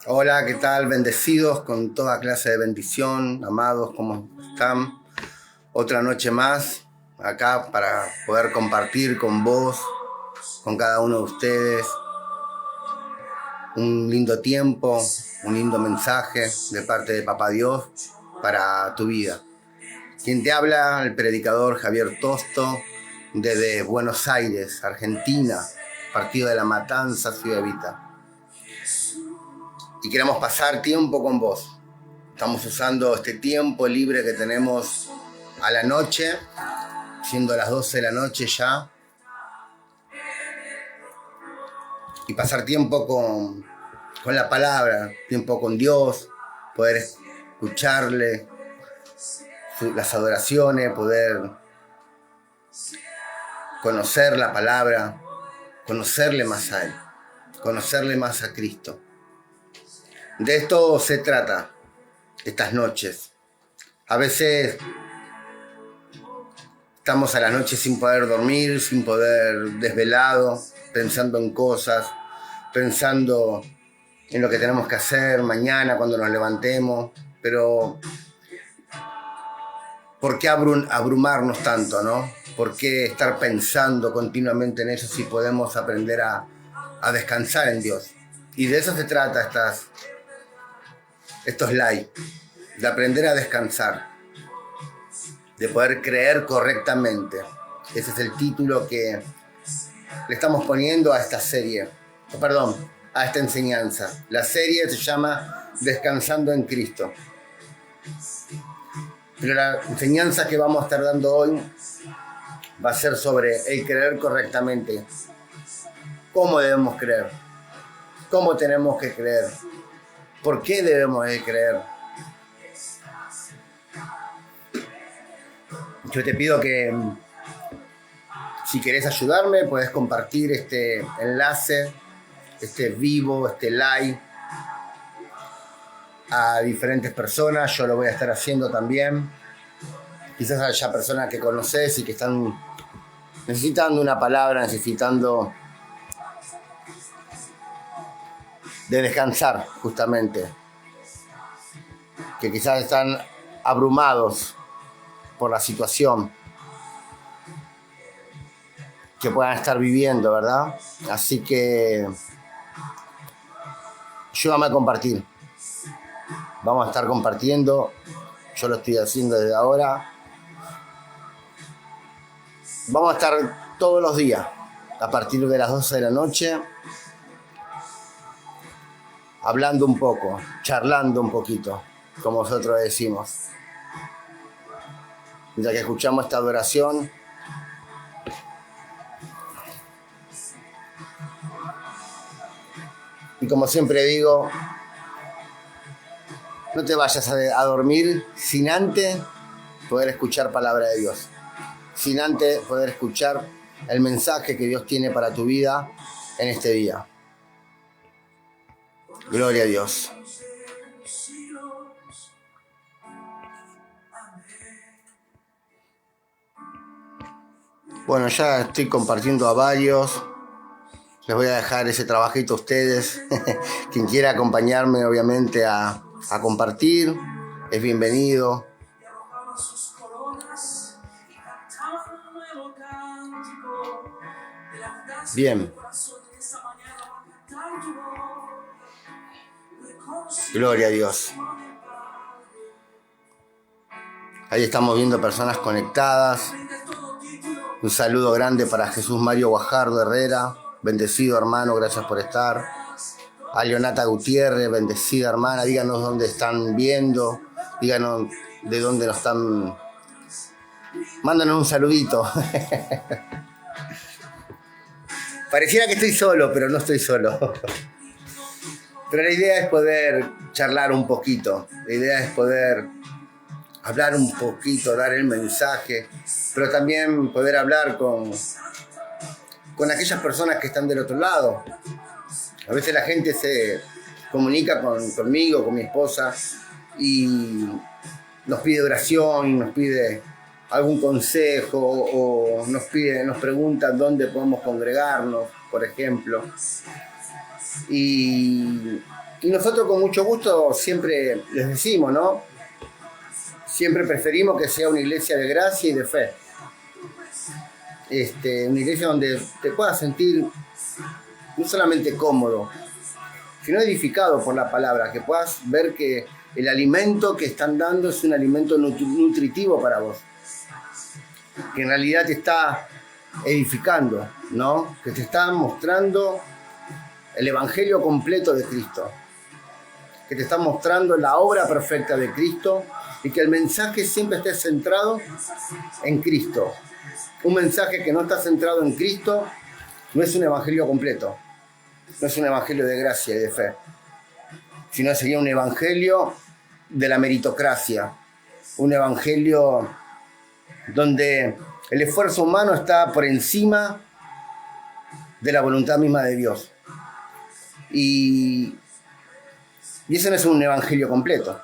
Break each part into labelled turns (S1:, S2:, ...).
S1: Hola, ¿qué tal? Bendecidos con toda clase de bendición, amados, ¿cómo están? Otra noche más acá para poder compartir con vos, con cada uno de ustedes, un lindo tiempo, un lindo mensaje de parte de Papá Dios para tu vida. Quien te habla, el predicador Javier Tosto, desde Buenos Aires, Argentina, partido de La Matanza, Ciudad Evita. Y queremos pasar tiempo con vos. Estamos usando este tiempo libre que tenemos a la noche, siendo las 12 de la noche ya, y pasar tiempo con la palabra, tiempo con Dios, poder escucharle las adoraciones, poder conocer la palabra, conocerle más a Él, conocerle más a Cristo. De esto se trata estas noches. A veces estamos a la noche sin poder dormir, sin poder desvelado, pensando en cosas, pensando en lo que tenemos que hacer mañana cuando nos levantemos, pero ¿por qué abrumarnos tanto, no? ¿Por qué estar pensando continuamente en eso si podemos aprender a descansar en Dios? Y de eso se trata estos live, de aprender a descansar, de poder creer correctamente. Ese es el título que le estamos poniendo a esta serie, a esta enseñanza. La serie se llama Descansando en Cristo. Pero la enseñanza que vamos a estar dando hoy va a ser sobre el creer correctamente. ¿Cómo debemos creer? ¿Cómo tenemos que creer? ¿Por qué debemos de creer? Yo te pido que, si querés ayudarme, podés compartir este enlace, este vivo, este live a diferentes personas. Yo lo voy a estar haciendo también. Quizás haya personas que conoces y que están necesitando una palabra, necesitando de descansar, justamente. Que quizás están abrumados por la situación que puedan estar viviendo, ¿verdad? Así que ayúdame a compartir. Vamos a estar compartiendo. Yo lo estoy haciendo desde ahora. Vamos a estar todos los días a partir de las 12 de la noche hablando un poco, charlando un poquito, como nosotros decimos. Mientras que escuchamos esta adoración, y como siempre digo, no te vayas a dormir sin antes poder escuchar palabra de Dios, sin antes poder escuchar el mensaje que Dios tiene para tu vida en este día. Gloria a Dios. Bueno, ya estoy compartiendo a varios. Les voy a dejar ese trabajito a ustedes. Quien quiera acompañarme, obviamente, a compartir, es bienvenido. Bien. Gloria a Dios. Ahí estamos viendo personas conectadas. Un saludo grande para Jesús Mario Guajardo Herrera. Bendecido hermano, gracias por estar. A Leonata Gutiérrez, bendecida hermana. Díganos dónde están viendo. Díganos de dónde nos están. Mándanos un saludito. Pareciera que estoy solo, pero no estoy solo. Pero la idea es poder charlar un poquito. La idea es poder hablar un poquito, dar el mensaje, pero también poder hablar con aquellas personas que están del otro lado. A veces la gente se comunica conmigo, con mi esposa, y nos pide oración, nos pide algún consejo o nos preguntan dónde podemos congregarnos, por ejemplo. Y nosotros con mucho gusto siempre les decimos, ¿no? Siempre preferimos que sea una iglesia de gracia y de fe. Una iglesia donde te puedas sentir no solamente cómodo, sino edificado por la palabra, que puedas ver que el alimento que están dando es un alimento nutritivo para vos, que en realidad te está edificando, ¿no? Que te está mostrando el evangelio completo de Cristo, que te está mostrando la obra perfecta de Cristo y que el mensaje siempre esté centrado en Cristo. Un mensaje que no está centrado en Cristo no es un evangelio completo, no es un evangelio de gracia y de fe, sino sería un evangelio de la meritocracia, un evangelio donde el esfuerzo humano está por encima de la voluntad misma de Dios. Y ese no es un evangelio completo.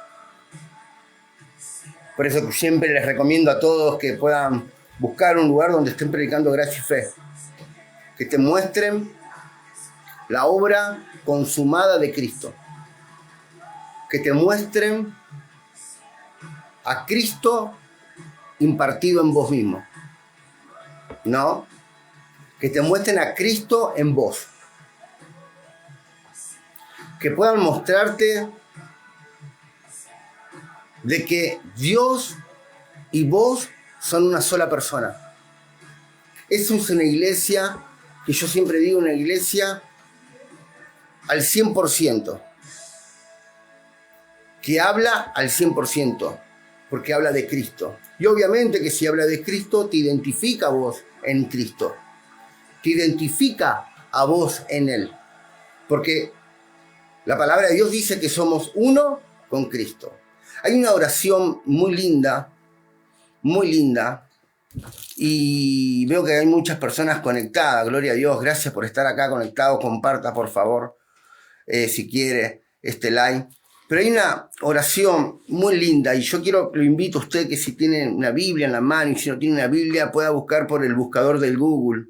S1: Por eso siempre les recomiendo a todos que puedan buscar un lugar donde estén predicando gracia y fe, que te muestren la obra consumada de Cristo, que te muestren a Cristo impartido en vos mismo, ¿no? Que te muestren a Cristo en vos, que puedan mostrarte de que Dios y vos son una sola persona. Esa es una iglesia que yo siempre digo, una iglesia al 100%, que habla al 100%, porque habla de Cristo. Y obviamente que si habla de Cristo, te identifica a vos en Cristo, te identifica a vos en Él, porque la palabra de Dios dice que somos uno con Cristo. Hay una oración muy linda, y veo que hay muchas personas conectadas. Gloria a Dios, gracias por estar acá conectados. Comparta, por favor, si quiere, este live. Pero hay una oración muy linda y yo lo invito a usted que si tiene una Biblia en la mano y si no tiene una Biblia pueda buscar por el buscador del Google.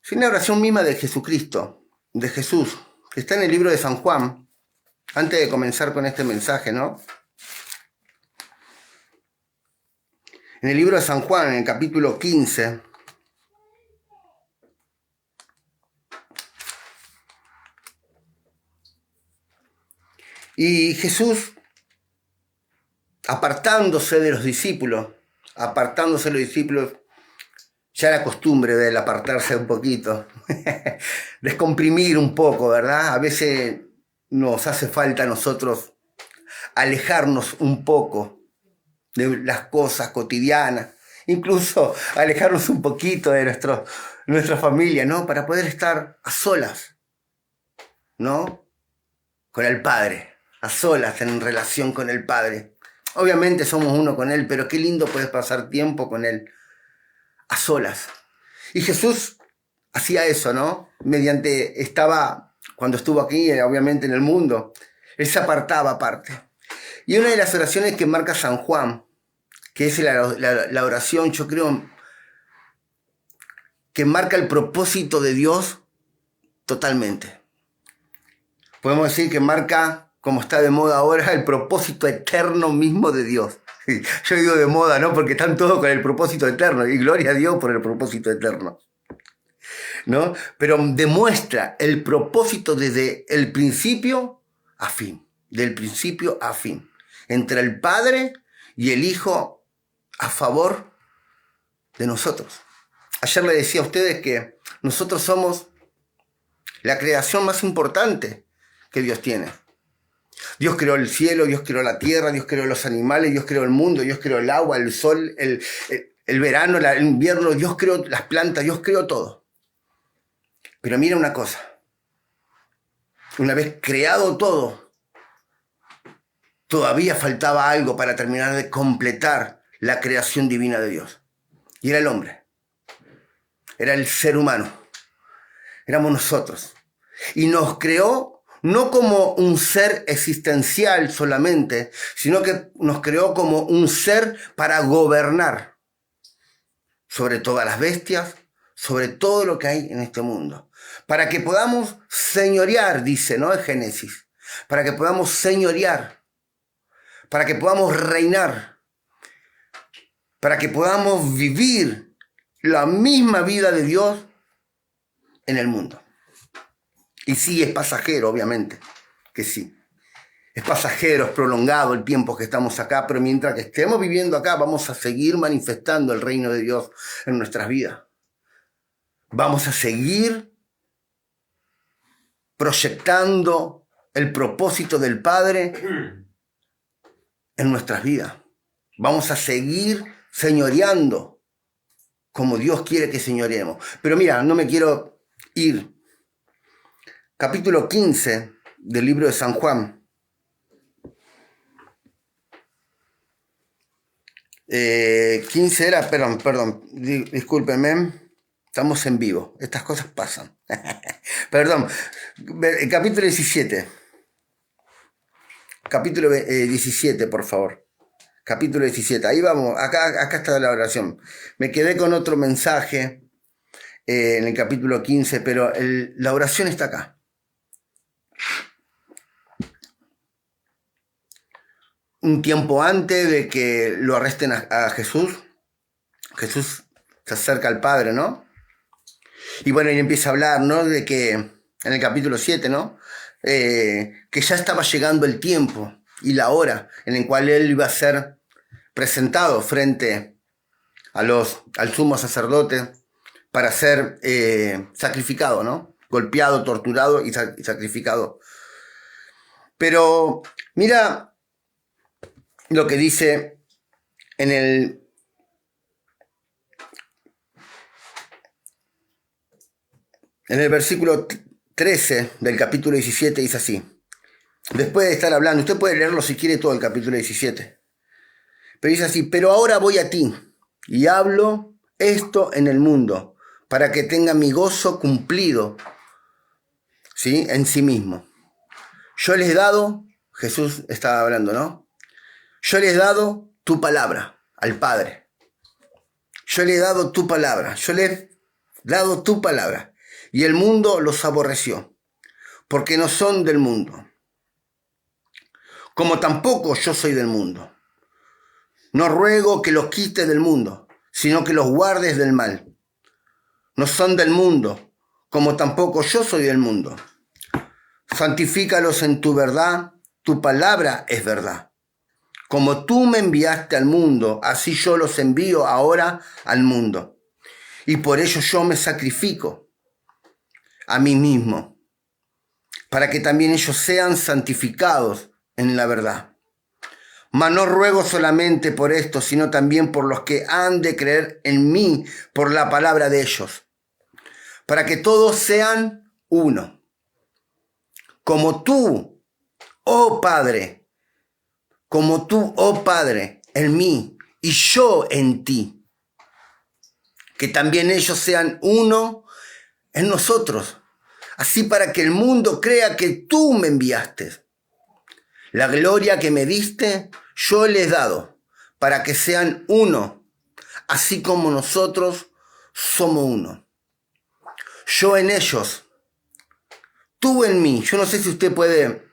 S1: Es una oración misma de Jesucristo, de Jesús, que está en el libro de San Juan. Antes de comenzar con este mensaje, ¿no? En el libro de San Juan, en el capítulo 15, y Jesús, apartándose de los discípulos, ya era costumbre de él apartarse un poquito, descomprimir un poco, ¿verdad? A veces nos hace falta a nosotros alejarnos un poco de las cosas cotidianas, incluso alejarnos un poquito de nuestra familia, ¿no? Para poder estar a solas, ¿no? Con el Padre, a solas en relación con el Padre. Obviamente somos uno con Él, pero qué lindo poder pasar tiempo con Él, a solas. Y Jesús hacía eso, ¿no? Cuando estuvo aquí, obviamente en el mundo, Él se apartaba aparte. Y una de las oraciones que marca San Juan, que es la oración, yo creo, que marca el propósito de Dios totalmente. Podemos decir que marca, como está de moda ahora, el propósito eterno mismo de Dios. Yo digo de moda, ¿no? Porque están todos con el propósito eterno, y gloria a Dios por el propósito eterno, ¿no? Pero demuestra el propósito desde el principio a fin, del principio a fin, entre el Padre y el Hijo a favor de nosotros. Ayer le decía a ustedes que nosotros somos la creación más importante que Dios tiene. Dios creó el cielo, Dios creó la tierra, Dios creó los animales, Dios creó el mundo, Dios creó el agua, el sol, el verano, el invierno, Dios creó las plantas, Dios creó todo. Pero mira una cosa, una vez creado todo, todavía faltaba algo para terminar de completar la creación divina de Dios. Y era el hombre, era el ser humano, éramos nosotros. Y nos creó no como un ser existencial solamente, sino que nos creó como un ser para gobernar sobre todas las bestias, sobre todo lo que hay en este mundo. Para que podamos señorear, dice, ¿no? En Génesis. Para que podamos señorear. Para que podamos reinar. Para que podamos vivir la misma vida de Dios en el mundo. Y sí, es pasajero, obviamente, que sí. Es pasajero, es prolongado el tiempo que estamos acá, pero mientras que estemos viviendo acá, vamos a seguir manifestando el reino de Dios en nuestras vidas. Vamos a seguir proyectando el propósito del Padre en nuestras vidas. Vamos a seguir señoreando como Dios quiere que señoreemos. Pero mira, no me quiero ir. Capítulo 15 del libro de San Juan. 15 era, perdón, discúlpenme, estamos en vivo, estas cosas pasan. Perdón, capítulo 17. Capítulo 17, por favor. Capítulo 17, ahí vamos, acá está la oración. Me quedé con otro mensaje en el capítulo 15, pero la oración está acá. Un tiempo antes de que lo arresten a Jesús, Jesús se acerca al Padre, ¿no? Y bueno, y empieza a hablar, ¿no? De que, en el capítulo 7, ¿no? Que ya estaba llegando el tiempo y la hora en el cual él iba a ser presentado frente al sumo sacerdote para ser sacrificado, ¿no? Golpeado, torturado y sacrificado. Pero mira lo que dice en el versículo 13 del capítulo 17, dice así. Después de estar hablando, usted puede leerlo si quiere todo el capítulo 17. Pero dice así, pero ahora voy a ti y hablo esto en el mundo para que tenga mi gozo cumplido, ¿sí? En sí mismo. Yo les he dado, Jesús estaba hablando, ¿no? Yo le he dado tu palabra al Padre. Yo le he dado tu palabra. Yo le he dado tu palabra. Y el mundo los aborreció, porque no son del mundo. Como tampoco yo soy del mundo. No ruego que los quites del mundo, sino que los guardes del mal. No son del mundo, como tampoco yo soy del mundo. Santifícalos en tu verdad. Tu palabra es verdad. Como tú me enviaste al mundo, así yo los envío ahora al mundo. Y por ello yo me sacrifico a mí mismo, para que también ellos sean santificados en la verdad. Mas no ruego solamente por esto, sino también por los que han de creer en mí por la palabra de ellos, para que todos sean uno. Como tú, oh Padre, como tú, oh Padre, en mí y yo en ti. Que también ellos sean uno en nosotros. Así para que el mundo crea que tú me enviaste. La gloria que me diste, yo les he dado, para que sean uno, así como nosotros somos uno. Yo en ellos, tú en mí. Yo no sé si usted puede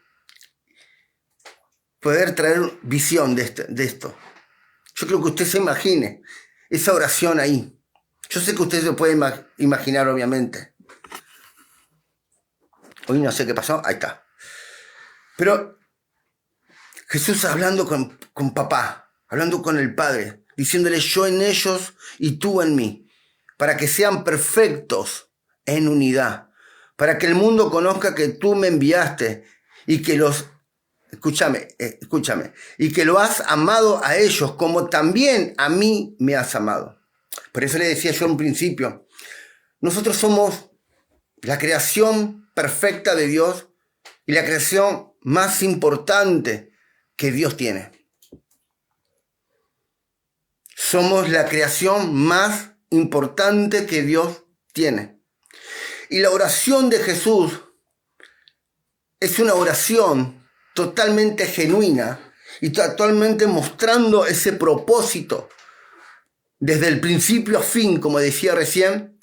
S1: traer visión de esto. Yo creo que usted se imagine esa oración ahí. Yo sé que usted se puede imaginar, obviamente. Hoy no sé qué pasó, ahí está. Pero Jesús hablando con papá, hablando con el Padre, diciéndole yo en ellos y tú en mí, para que sean perfectos en unidad, para que el mundo conozca que tú me enviaste y que escúchame, y que lo has amado a ellos como también a mí me has amado. Por eso le decía yo en principio, nosotros somos la creación perfecta de Dios y la creación más importante que Dios tiene. Somos la creación más importante que Dios tiene. Y la oración de Jesús es una oración totalmente genuina y totalmente mostrando ese propósito desde el principio a fin, como decía recién,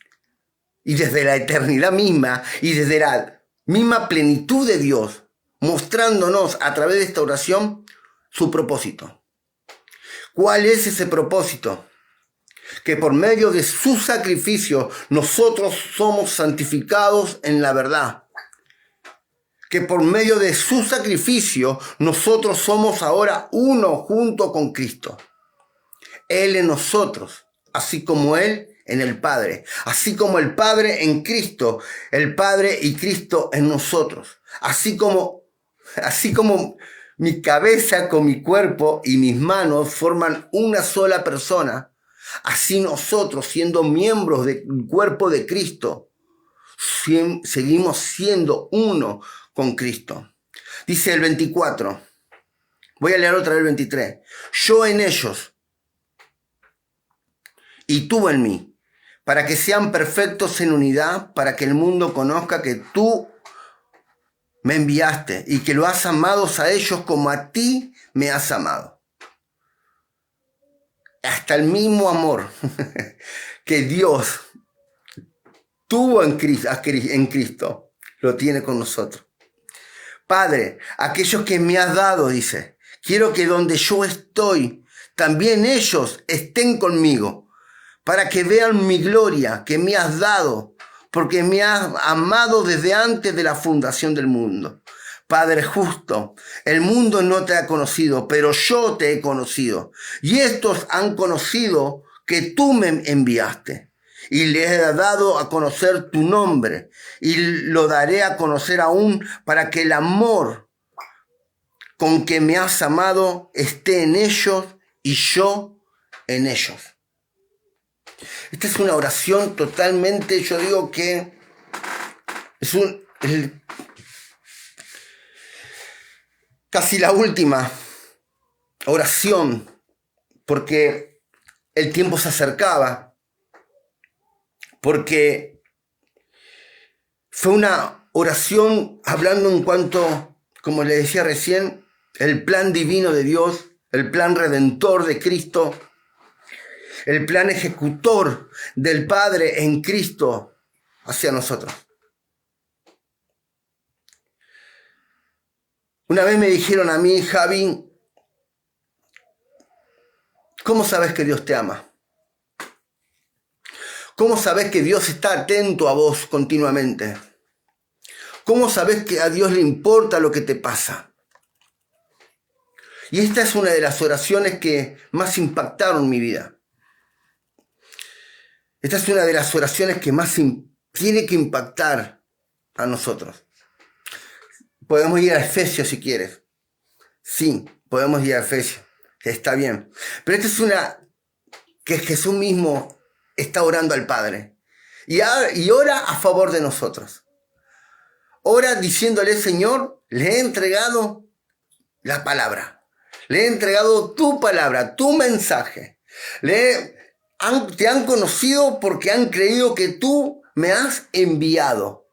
S1: y desde la eternidad misma y desde la misma plenitud de Dios, mostrándonos a través de esta oración su propósito. ¿Cuál es ese propósito? Que por medio de su sacrificio nosotros somos santificados en la verdad. Que por medio de su sacrificio nosotros somos ahora uno junto con Cristo. Él en nosotros, así como Él en el Padre. Así como el Padre en Cristo, el Padre y Cristo en nosotros. Así como mi cabeza con mi cuerpo y mis manos forman una sola persona, así nosotros, siendo miembros del cuerpo de Cristo, seguimos siendo uno con Cristo. Dice el 24. Voy a leer otra vez el 23. Yo en ellos y tú en mí, para que sean perfectos en unidad, para que el mundo conozca que tú me enviaste y que lo has amado a ellos como a ti me has amado. Hasta el mismo amor que Dios tuvo en Cristo, lo tiene con nosotros. Padre, aquellos que me has dado, dice, quiero que donde yo estoy, también ellos estén conmigo, para que vean mi gloria que me has dado, porque me has amado desde antes de la fundación del mundo. Padre justo, el mundo no te ha conocido, pero yo te he conocido. Y estos han conocido que tú me enviaste. Y les he dado a conocer tu nombre. Y lo daré a conocer aún para que el amor con que me has amado esté en ellos y yo en ellos. Esta es una oración totalmente, yo digo que es casi la última oración, porque el tiempo se acercaba, porque fue una oración hablando en cuanto, como le decía recién, el plan divino de Dios, el plan redentor de Cristo, el plan ejecutor del Padre en Cristo hacia nosotros. Una vez me dijeron a mí, Javi, ¿cómo sabes que Dios te ama? ¿Cómo sabes que Dios está atento a vos continuamente? ¿Cómo sabes que a Dios le importa lo que te pasa? Y esta es una de las oraciones que más impactaron mi vida. Esta es una de las oraciones que más tiene que impactar a nosotros. Podemos ir a Efesios si quieres. Sí, podemos ir a Efesios. Está bien. Pero esta es una que Jesús mismo está orando al Padre. Y ora a favor de nosotros. Ora diciéndole, Señor, le he entregado la palabra. Le he entregado tu palabra, tu mensaje. Te han conocido porque han creído que tú me has enviado.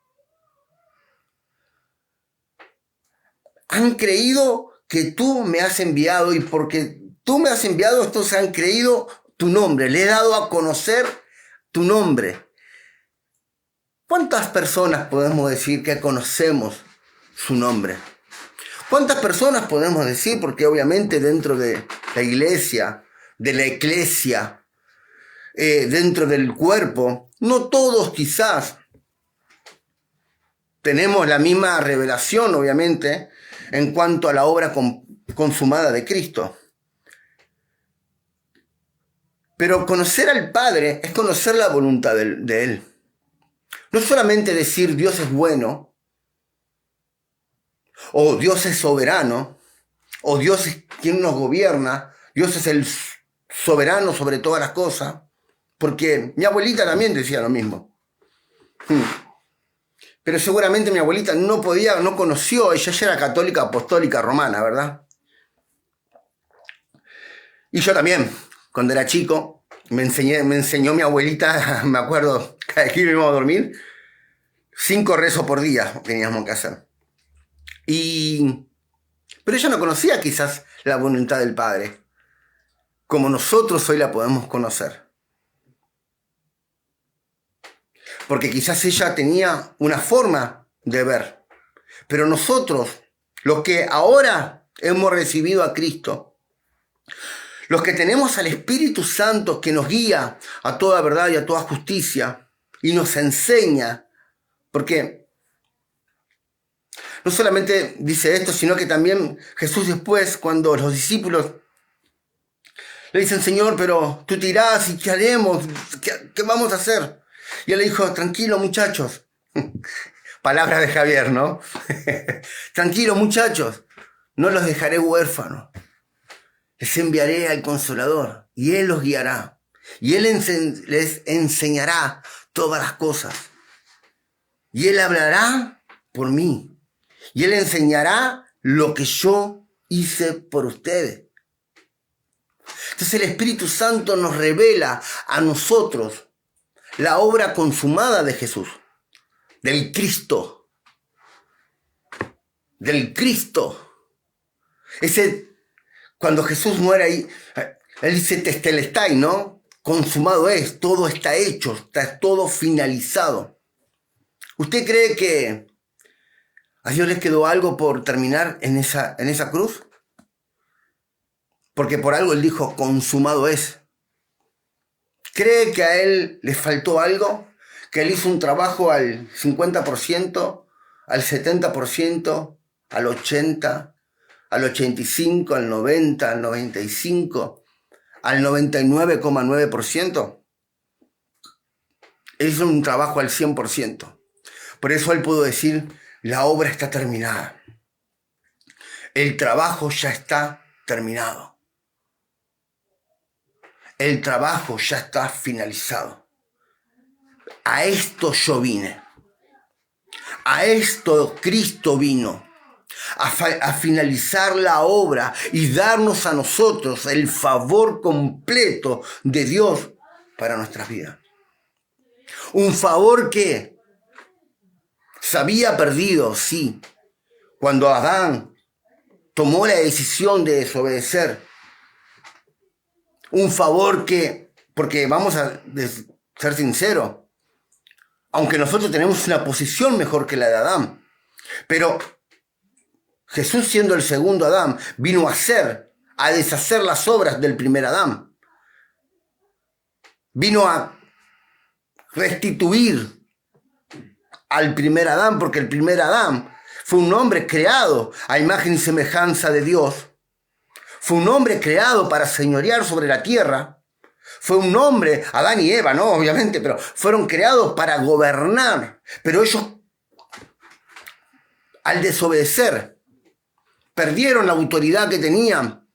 S1: Han creído que tú me has enviado y porque tú me has enviado, estos han creído tu nombre. Le he dado a conocer tu nombre. ¿Cuántas personas podemos decir que conocemos su nombre? ¿Cuántas personas podemos decir? Porque obviamente dentro de la iglesia, de la eclesia, dentro del cuerpo, no todos quizás tenemos la misma revelación, obviamente, en cuanto a la obra consumada de Cristo. Pero conocer al Padre es conocer la voluntad de Él. No solamente decir Dios es bueno, o Dios es soberano, o Dios es quien nos gobierna, Dios es el soberano sobre todas las cosas, porque mi abuelita también decía lo mismo. Pero seguramente mi abuelita no conoció, ella ya era católica apostólica romana, ¿verdad? Y yo también, cuando era chico, me enseñó mi abuelita, me acuerdo, cada vez que íbamos a dormir, 5 rezos por día teníamos que hacer. Pero ella no conocía quizás la voluntad del Padre, como nosotros hoy la podemos conocer. Porque quizás ella tenía una forma de ver. Pero nosotros, los que ahora hemos recibido a Cristo, los que tenemos al Espíritu Santo que nos guía a toda verdad y a toda justicia y nos enseña, porque no solamente dice esto, sino que también Jesús después, cuando los discípulos le dicen, Señor, pero tú te irás y ¿qué haremos? ¿Qué vamos a hacer? Y él le dijo, tranquilo muchachos. Palabras de Javier, ¿no? Tranquilo muchachos, no los dejaré huérfanos. Les enviaré al Consolador y Él los guiará. Y Él les enseñará todas las cosas. Y Él hablará por mí. Y Él enseñará lo que yo hice por ustedes. Entonces el Espíritu Santo nos revela a nosotros la obra consumada de Jesús, del Cristo. Del Cristo. Cuando Jesús muere ahí, Él dice Testelestai, ¿no? Consumado es, todo está hecho, está todo finalizado. ¿Usted cree que a Dios les quedó algo por terminar en esa cruz? Porque por algo Él dijo, consumado es. ¿Cree que a Él le faltó algo? ¿Que Él hizo un trabajo al 50%, al 70%, al 80%? Al 85%, al 90%, al 95%, al 99,9%. Él hizo un trabajo al 100%. Por eso él pudo decir, la obra está terminada. El trabajo ya está terminado. El trabajo ya está finalizado. A esto yo vine. A esto Cristo vino. A finalizar la obra y darnos a nosotros el favor completo de Dios para nuestras vidas. Un favor que se había perdido, sí, cuando Adán tomó la decisión de desobedecer. Un favor que, porque vamos a ser sinceros, aunque nosotros tenemos una posición mejor que la de Adán, pero Jesús, siendo el segundo Adán, vino a deshacer las obras del primer Adán. Vino a restituir al primer Adán, porque el primer Adán fue un hombre creado a imagen y semejanza de Dios. Fue un hombre creado para señorear sobre la tierra. Fue un hombre, Adán y Eva, ¿no? Obviamente, pero fueron creados para gobernar. Pero ellos, al desobedecer, perdieron la autoridad que tenían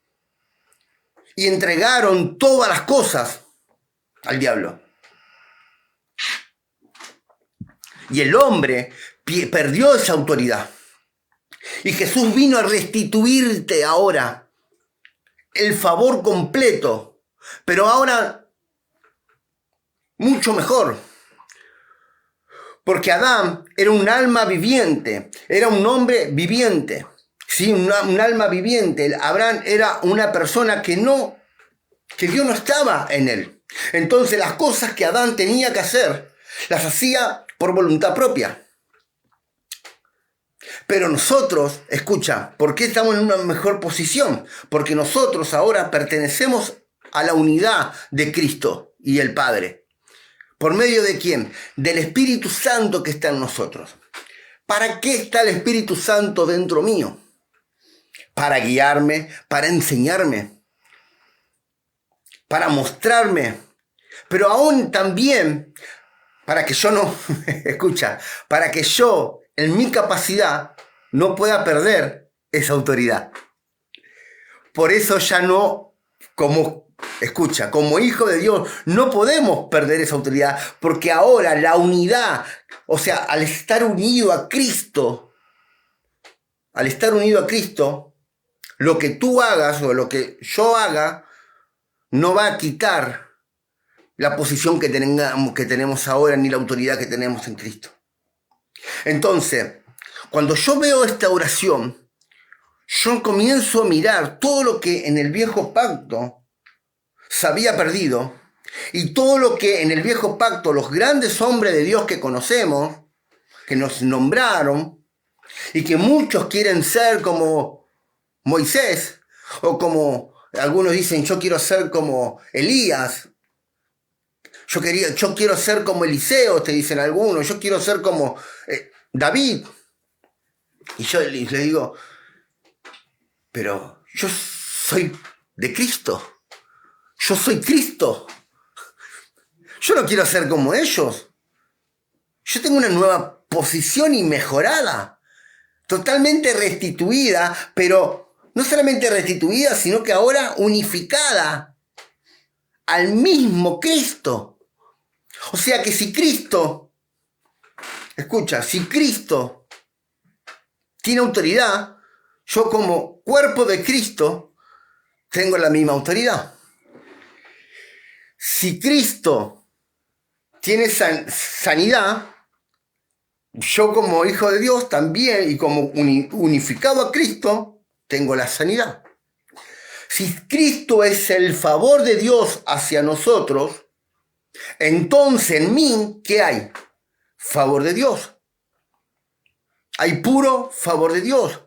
S1: y entregaron todas las cosas al diablo. Y el hombre perdió esa autoridad. Y Jesús vino a restituirte ahora el favor completo, pero ahora mucho mejor. Porque Adán era un alma viviente, era un hombre viviente. Sí, un alma viviente. Abraham era una persona que Dios no estaba en él. Entonces las cosas que Adán tenía que hacer, las hacía por voluntad propia. Pero nosotros, escucha, ¿por qué estamos en una mejor posición? Porque nosotros ahora pertenecemos a la unidad de Cristo y el Padre. ¿Por medio de quién? Del Espíritu Santo que está en nosotros. ¿Para qué está el Espíritu Santo dentro mío? Para guiarme, para enseñarme, para mostrarme, pero aún también para que yo no, escucha, para que yo en mi capacidad no pueda perder esa autoridad. Por eso ya no, como hijo de Dios, no podemos perder esa autoridad, porque ahora la unidad, o sea, al estar unido a Cristo, lo que tú hagas o lo que yo haga no va a quitar la posición que tenemos ahora ni la autoridad que tenemos en Cristo. Entonces, Cuando yo veo esta oración, yo comienzo a mirar todo lo que en el viejo pacto se había perdido y todo lo que en el viejo pacto los grandes hombres de Dios que conocemos, que nos nombraron y que muchos quieren ser como Moisés o como algunos dicen yo quiero ser como Elías, yo quiero ser como Eliseo, te dicen algunos, yo quiero ser como David. Y yo les digo, pero yo soy de Cristo. Yo soy Cristo. Yo no quiero ser como ellos. Yo tengo una nueva posición y mejorada. Totalmente restituida, pero no solamente restituida, sino que ahora unificada al mismo Cristo. O sea que si Cristo, escucha, si Cristo tiene autoridad, yo como cuerpo de Cristo tengo la misma autoridad. Si Cristo tiene sanidad, yo como hijo de Dios también y como unificado a Cristo, tengo la sanidad. Si Cristo es el favor de Dios hacia nosotros, entonces en mí, ¿qué hay? Favor de Dios. Hay puro favor de Dios.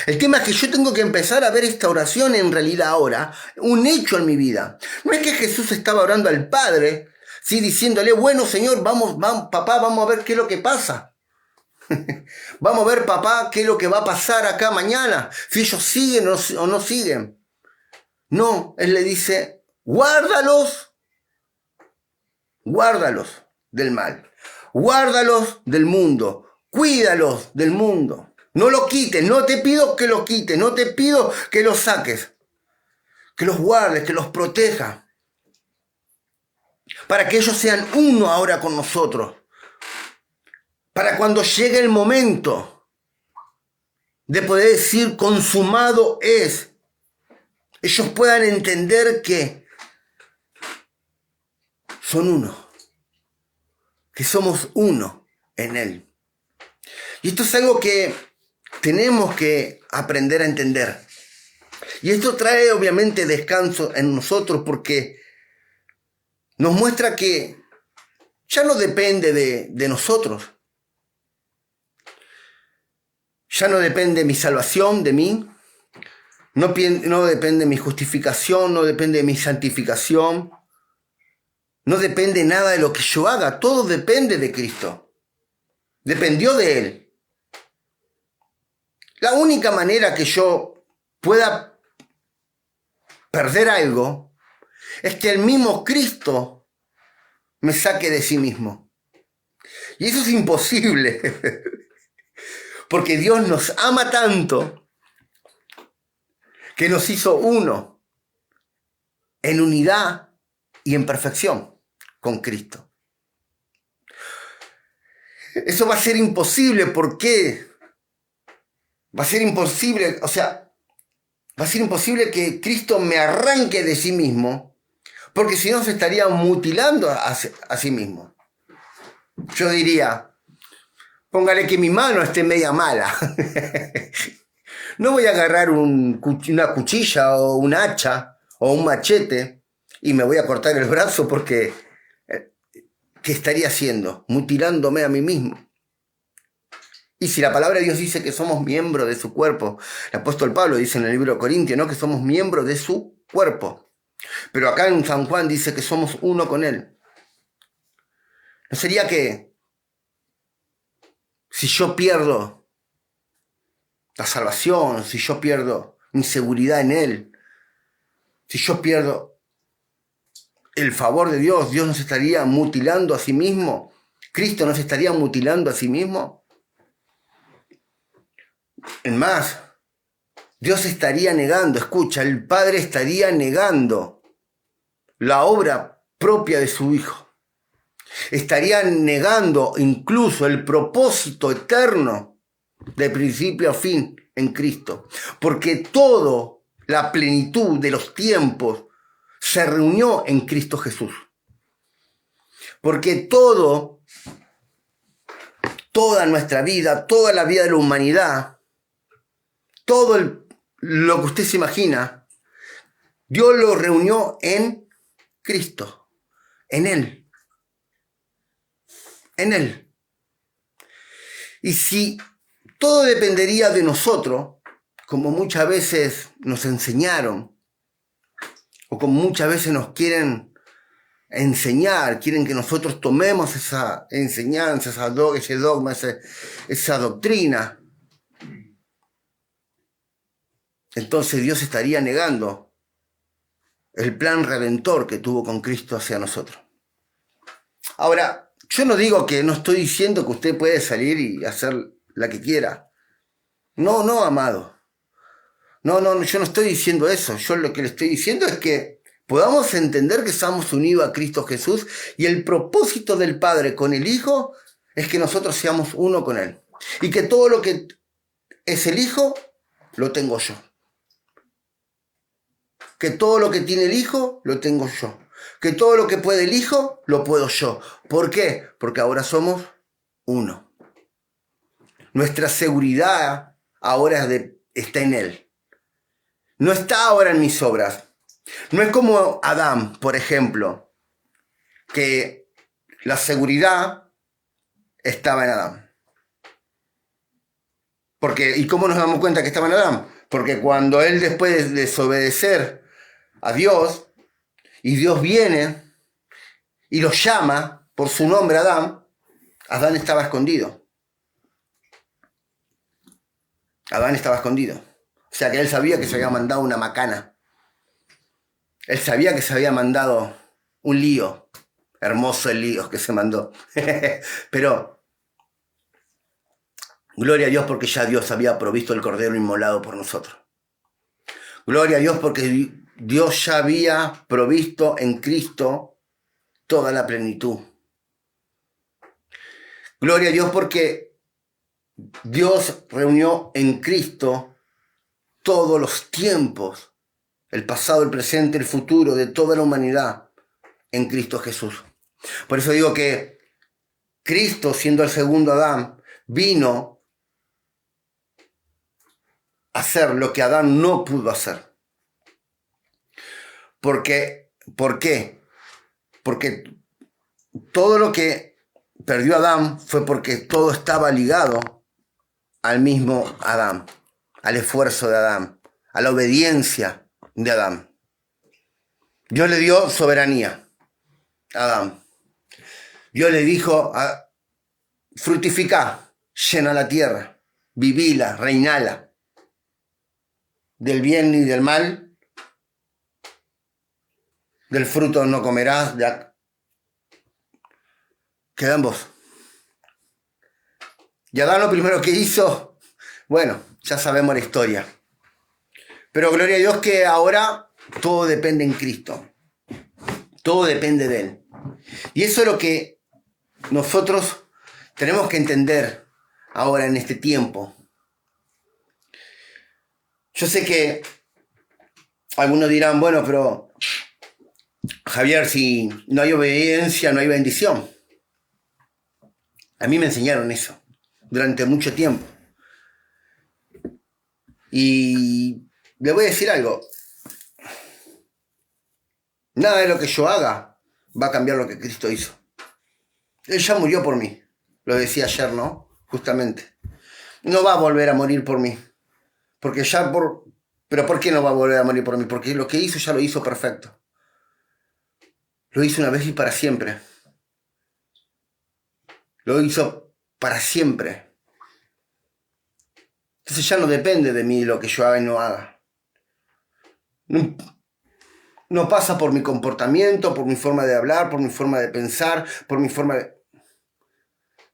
S1: El tema es que yo tengo que empezar a ver esta oración en realidad ahora, un hecho en mi vida. No es que Jesús estaba orando al Padre, ¿sí? Diciéndole, bueno Señor, vamos, papá, vamos a ver qué es lo que pasa. Vamos a ver, papá, qué es lo que va a pasar acá mañana, si ellos siguen o no siguen. No, Él le dice, guárdalos del mal, guárdalos del mundo, cuídalos del mundo. No lo quites, no te pido que lo quites, no te pido que los saques, que los guardes, que los protejas, para que ellos sean uno ahora con nosotros, para cuando llegue el momento de poder decir consumado es, ellos puedan entender que son uno, que somos uno en Él. Y esto es algo que tenemos que aprender a entender. Y esto trae obviamente descanso en nosotros porque nos muestra que ya no depende de nosotros. Ya no depende mi salvación de mí. No depende mi justificación, no depende mi santificación. No depende nada de lo que yo haga. Todo depende de Cristo. Dependió de Él. La única manera que yo pueda perder algo es que el mismo Cristo me saque de sí mismo. Y eso es imposible. Porque Dios nos ama tanto que nos hizo uno en unidad y en perfección con Cristo. Eso va a ser imposible. ¿Por qué? Va a ser imposible, va a ser imposible que Cristo me arranque de sí mismo, porque si no se estaría mutilando a sí mismo. Yo diría, póngale que mi mano esté media mala. No voy a agarrar una cuchilla o un hacha o un machete y me voy a cortar el brazo porque ¿qué estaría haciendo? Mutilándome a mí mismo. Y si la palabra de Dios dice que somos miembros de su cuerpo, el apóstol Pablo dice en el libro de Corintios, ¿no? Que somos miembros de su cuerpo. Pero acá en San Juan dice que somos uno con Él. ¿No sería que si yo pierdo la salvación, si yo pierdo mi seguridad en Él, si yo pierdo el favor de Dios, Dios nos estaría mutilando a sí mismo? ¿Cristo nos estaría mutilando a sí mismo? En más, Dios estaría negando, escucha, el Padre estaría negando la obra propia de su Hijo. Estaría negando incluso el propósito eterno de principio a fin en Cristo. Porque toda la plenitud de los tiempos se reunió en Cristo Jesús. Porque todo toda nuestra vida, toda la vida de la humanidad, lo que usted se imagina, Dios lo reunió en Cristo, en Él. En Él. Y si todo dependería de nosotros, como muchas veces nos enseñaron, o como muchas veces nos quieren enseñar, quieren que nosotros tomemos esa enseñanza, ese dogma, esa doctrina, entonces Dios estaría negando el plan redentor que tuvo con Cristo hacia nosotros. Ahora, yo no digo que no estoy diciendo que usted puede salir y hacer la que quiera. No, amado. No, yo no estoy diciendo eso. Yo lo que le estoy diciendo es que podamos entender que estamos unidos a Cristo Jesús y el propósito del Padre con el Hijo es que nosotros seamos uno con Él. Y que todo lo que es el Hijo, lo tengo yo. Que todo lo que tiene el Hijo, lo tengo yo. Que todo lo que puede el Hijo, lo puedo yo. ¿Por qué? Porque ahora somos uno. Nuestra seguridad ahora está en Él. No está ahora en mis obras. No es como Adán, por ejemplo, que la seguridad estaba en Adán. ¿Y cómo nos damos cuenta que estaba en Adán? Porque cuando él, después de desobedecer a Dios, y Dios viene y lo llama por su nombre Adán, Adán estaba escondido. Adán estaba escondido. O sea que él sabía que se había mandado una macana. Él sabía que se había mandado un lío. Hermoso el lío que se mandó. Pero gloria a Dios porque ya Dios había provisto el cordero inmolado por nosotros. Gloria a Dios porque Dios ya había provisto en Cristo toda la plenitud. Gloria a Dios porque Dios reunió en Cristo todos los tiempos, el pasado, el presente, el futuro de toda la humanidad en Cristo Jesús. Por eso digo que Cristo, siendo el segundo Adán, vino a hacer lo que Adán no pudo hacer. ¿Por qué? Porque todo lo que perdió Adán fue porque todo estaba ligado al mismo Adán, al esfuerzo de Adán, a la obediencia de Adán. Dios le dio soberanía a Adán. Dios le dijo, fructificá, llena la tierra, vivila, reinala. Del bien y del mal, del fruto no comerás, queda en vos. Y Adán lo primero que hizo, bueno, ya sabemos la historia. Pero gloria a Dios que ahora todo depende en Cristo. Todo depende de Él. Y eso es lo que nosotros tenemos que entender ahora en este tiempo. Yo sé que algunos dirán, bueno, pero Javier, si no hay obediencia, no hay bendición. A mí me enseñaron eso durante mucho tiempo. Y le voy a decir algo. Nada de lo que yo haga va a cambiar lo que Cristo hizo. Él ya murió por mí. Lo decía ayer, ¿no? Justamente. No va a volver a morir por mí. Porque ¿Pero por qué no va a volver a morir por mí? Porque lo que hizo ya lo hizo perfecto. Lo hizo una vez y para siempre. Lo hizo para siempre. Entonces ya no depende de mí lo que yo haga y no haga. No pasa por mi comportamiento, por mi forma de hablar, por mi forma de pensar, por mi forma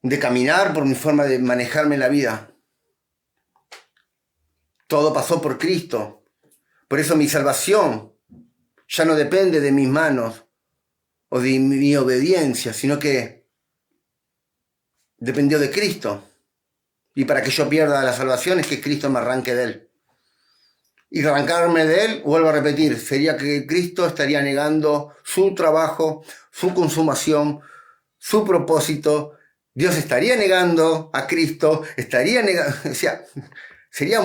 S1: de caminar, por mi forma de manejarme en la vida. Todo pasó por Cristo. Por eso mi salvación ya no depende de mis manos o de mi obediencia, sino que dependió de Cristo. Y para que yo pierda la salvación es que Cristo me arranque de Él. Y arrancarme de Él, vuelvo a repetir, sería que Cristo estaría negando su trabajo, su consumación, su propósito Dios estaría negando a Cristo, estaría negando, o sea, sería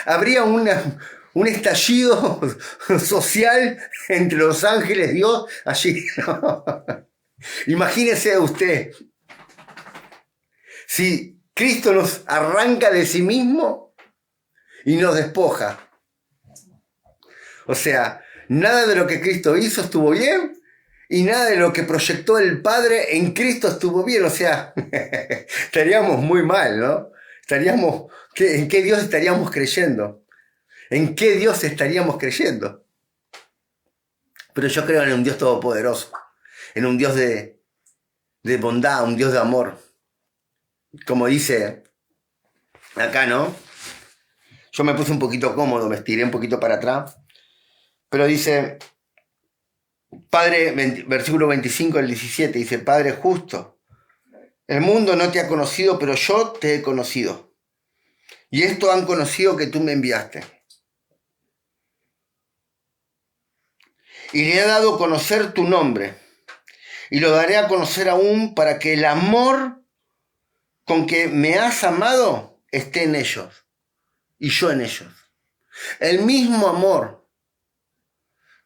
S1: habría un estallido social entre los ángeles, Dios, allí, ¿no? Imagínese usted, si Cristo nos arranca de sí mismo y nos despoja. O sea, nada de lo que Cristo hizo estuvo bien y nada de lo que proyectó el Padre en Cristo estuvo bien. O sea, estaríamos muy mal, ¿no? ¿En qué Dios estaríamos creyendo? ¿En qué Dios estaríamos creyendo? Pero yo creo en un Dios todopoderoso, en un Dios de bondad, un Dios de amor. Como dice acá, ¿no? Yo me puse un poquito cómodo, me estiré un poquito para atrás. Pero dice, Padre, versículo 25 del 17, dice, Padre justo, el mundo no te ha conocido, pero yo te he conocido. Y esto han conocido que tú me enviaste. Y le he dado a conocer tu nombre. Y lo daré a conocer aún para que el amor con que me has amado esté en ellos. Y yo en ellos. El mismo amor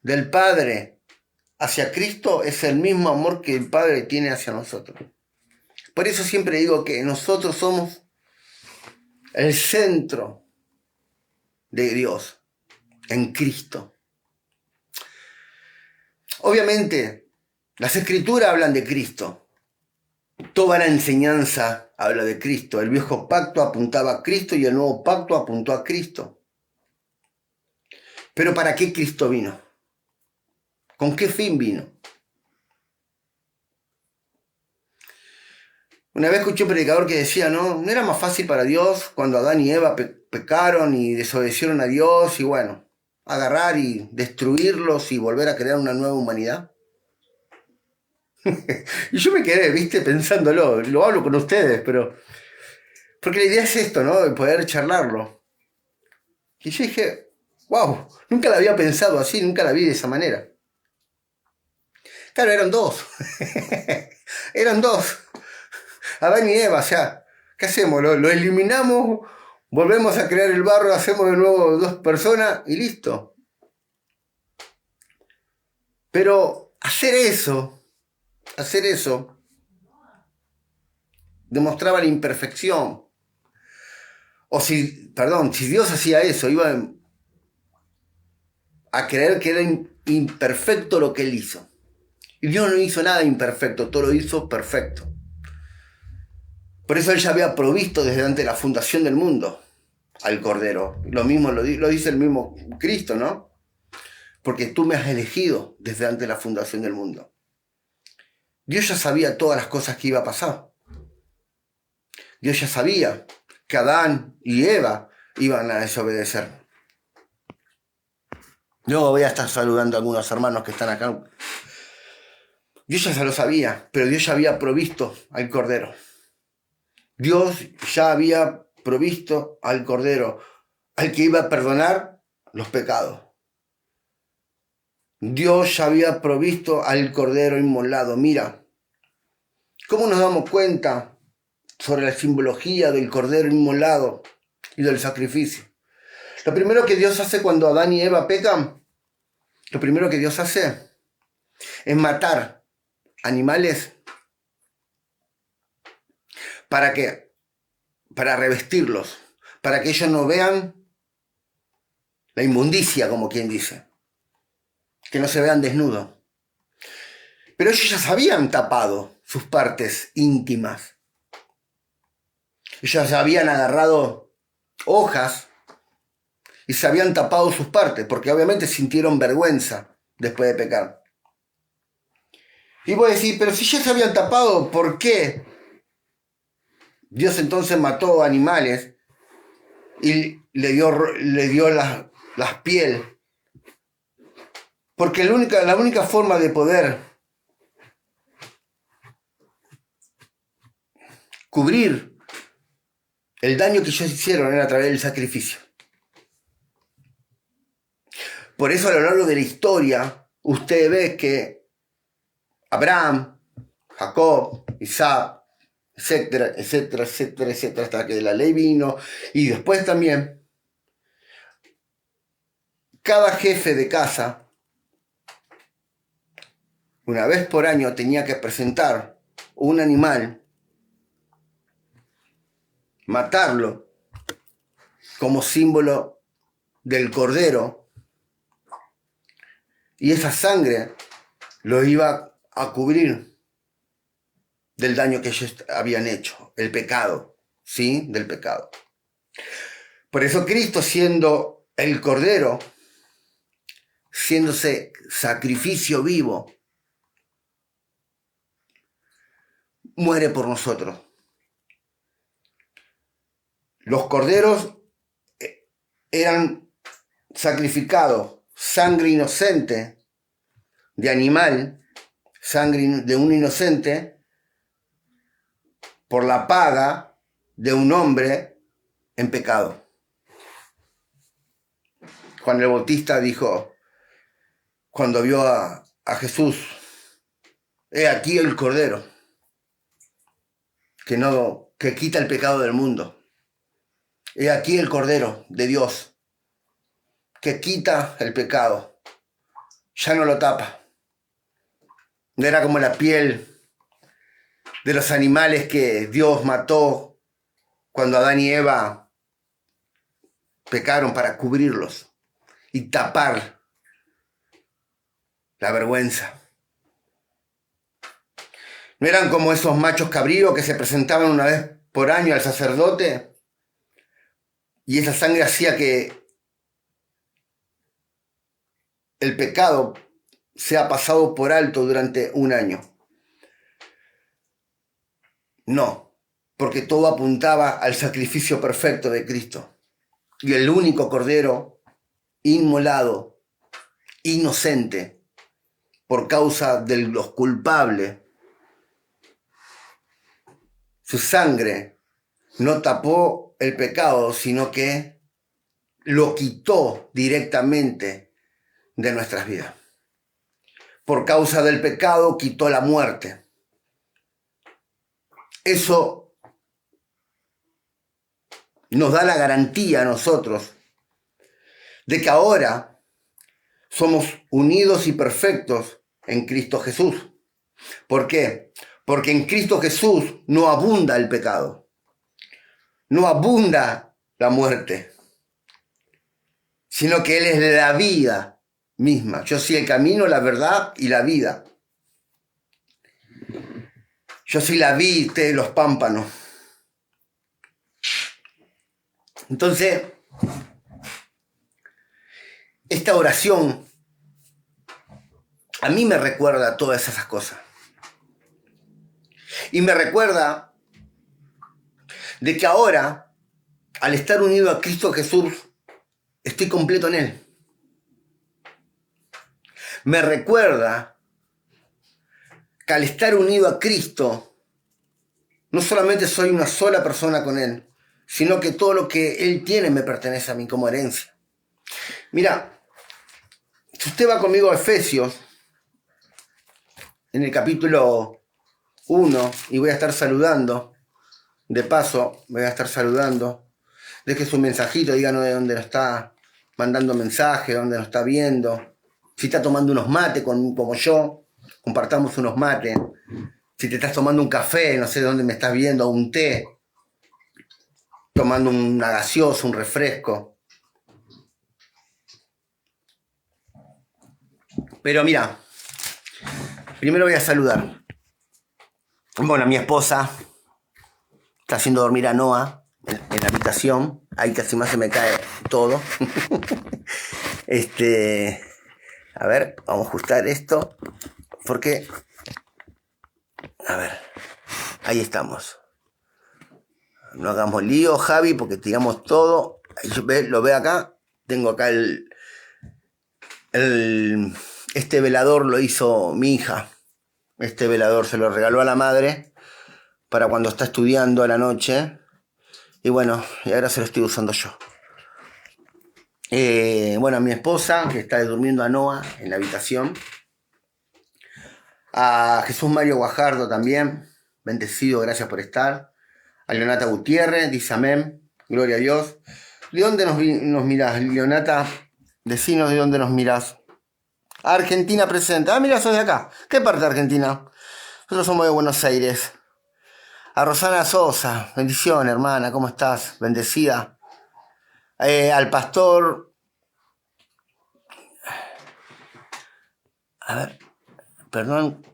S1: del Padre hacia Cristo es el mismo amor que el Padre tiene hacia nosotros. Por eso siempre digo que nosotros somos el centro de Dios en Cristo. Obviamente, las Escrituras hablan de Cristo. Toda la enseñanza habla de Cristo. El viejo pacto apuntaba a Cristo y el nuevo pacto apuntó a Cristo. Pero ¿para qué Cristo vino? ¿Con qué fin vino? Una vez escuché un predicador que decía, ¿no era más fácil para Dios cuando Adán y Eva pecaron y desobedecieron a Dios y bueno, agarrar y destruirlos y volver a crear una nueva humanidad? Y yo me quedé, viste, pensándolo, lo hablo con ustedes, pero... Porque la idea es esto, ¿no? De poder charlarlo. Y yo dije, wow, nunca la había pensado así, nunca la vi de esa manera. Claro, eran dos. Eran dos. Adán y Eva, o sea, ¿qué hacemos? Lo eliminamos, volvemos a crear el barro, hacemos de nuevo dos personas y listo. Pero hacer eso, demostraba la imperfección. O si Dios hacía eso, iba a creer que era imperfecto lo que él hizo. Y Dios no hizo nada imperfecto, todo lo hizo perfecto. Por eso él ya había provisto desde antes de la fundación del mundo al Cordero. Lo mismo lo dice el mismo Cristo, ¿no? Porque tú me has elegido desde antes de la fundación del mundo. Dios ya sabía todas las cosas que iba a pasar. Dios ya sabía que Adán y Eva iban a desobedecer. Yo voy a estar saludando a algunos hermanos que están acá. Dios ya se lo sabía, pero Dios ya había provisto al Cordero. Dios ya había provisto al Cordero, al que iba a perdonar los pecados. Dios ya había provisto al Cordero inmolado. Mira, ¿cómo nos damos cuenta sobre la simbología del Cordero inmolado y del sacrificio? Lo primero que Dios hace cuando Adán y Eva pecan, lo primero que Dios hace es matar animales. ¿Para qué? Para revestirlos, para que ellos no vean la inmundicia, como quien dice, que no se vean desnudos. Pero ellos ya se habían tapado sus partes íntimas. Ellos ya habían agarrado hojas y se habían tapado sus partes, porque obviamente sintieron vergüenza después de pecar. Y vos decís, pero si ya se habían tapado, ¿por qué Dios entonces mató animales y le dio las pieles? Porque la única forma de poder cubrir el daño que ellos hicieron era a través del sacrificio. Por eso a lo largo de la historia, usted ve que Abraham, Jacob, Isaac, etcétera, etcétera, etcétera, etcétera, hasta que la ley vino. Y después también, cada jefe de casa, una vez por año, tenía que presentar un animal, matarlo como símbolo del cordero, y esa sangre lo iba a cubrir del daño que ellos habían hecho, el pecado, ¿sí? Del pecado. Por eso Cristo, siendo el cordero, siéndose sacrificio vivo, muere por nosotros. Los corderos eran sacrificados, sangre inocente de animal, sangre de un inocente, por la paga de un hombre en pecado. Juan el Bautista dijo, cuando vio a Jesús, he aquí el cordero que quita el pecado del mundo. He aquí el cordero de Dios que quita el pecado. Ya no lo tapa. No era como la piel de los animales que Dios mató cuando Adán y Eva pecaron, para cubrirlos y tapar la vergüenza. No eran como esos machos cabríos que se presentaban una vez por año al sacerdote y esa sangre hacía que el pecado sea pasado por alto durante un año. No, porque todo apuntaba al sacrificio perfecto de Cristo. Y el único cordero inmolado, inocente, por causa de los culpables. Su sangre no tapó el pecado, sino que lo quitó directamente de nuestras vidas. Por causa del pecado quitó la muerte. Eso nos da la garantía a nosotros de que ahora somos unidos y perfectos en Cristo Jesús. ¿Por qué? Porque en Cristo Jesús no abunda el pecado, no abunda la muerte, sino que Él es la vida misma. Yo soy el camino, la verdad y la vida. Yo soy la vid, ustedes los pámpanos. Entonces, esta oración a mí me recuerda todas esas cosas. Y me recuerda de que ahora, al estar unido a Cristo Jesús, estoy completo en Él. Me recuerda que al estar unido a Cristo, no solamente soy una sola persona con Él, sino que todo lo que Él tiene me pertenece a mí como herencia. Mira, si usted va conmigo a Efesios, en el capítulo 1, y voy a estar saludando, de paso, voy a estar saludando, deje su mensajito, díganos de dónde nos está mandando mensaje, dónde nos está viendo, si está tomando unos mates como yo, compartamos unos mates, si te estás tomando un café, no sé de dónde me estás viendo, un té, tomando una gaseosa, un refresco. Pero mira, primero voy a saludar. Bueno, mi esposa está haciendo dormir a Noah en la habitación. Ahí casi más se me cae todo. A ver, vamos a ajustar esto. Porque, a ver, ahí estamos. No hagamos lío, Javi, porque tiramos todo. Lo ve acá. Tengo acá este velador lo hizo mi hija. Este velador se lo regaló a la madre para cuando está estudiando a la noche. Y bueno, y ahora se lo estoy usando yo. Bueno, a mi esposa, que está durmiendo a Noah en la habitación. A Jesús Mario Guajardo también, bendecido, gracias por estar. A Leonata Gutiérrez, dice amén, gloria a Dios. ¿De dónde nos mirás, Leonata? Decinos de dónde nos mirás. Argentina presente. Ah, mira, sos de acá. ¿Qué parte de Argentina? Nosotros somos de Buenos Aires. A Rosana Sosa, bendición, hermana, ¿cómo estás? Bendecida. Al pastor... A ver, perdón.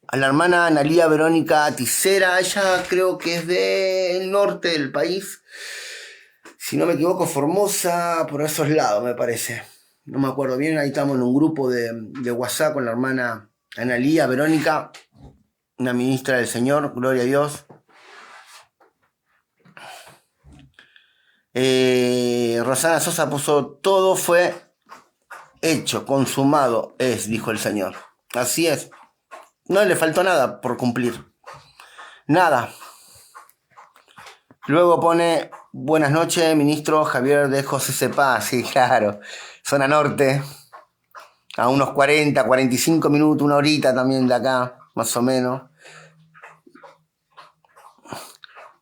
S1: A la hermana Analía Verónica Ticera, ella creo que es del norte del país. Si no me equivoco, Formosa, por esos lados, me parece. No me acuerdo bien, ahí estamos en un grupo de WhatsApp con la hermana Analía Verónica, una ministra del Señor, gloria a Dios. Rosana Sosa puso, todo fue hecho, consumado es, dijo el Señor. Así es. No le faltó nada por cumplir. Nada. Luego pone, buenas noches, ministro Javier de José Cepá. Sí, claro. Zona norte. A unos 40, 45 minutos, una horita también de acá, más o menos.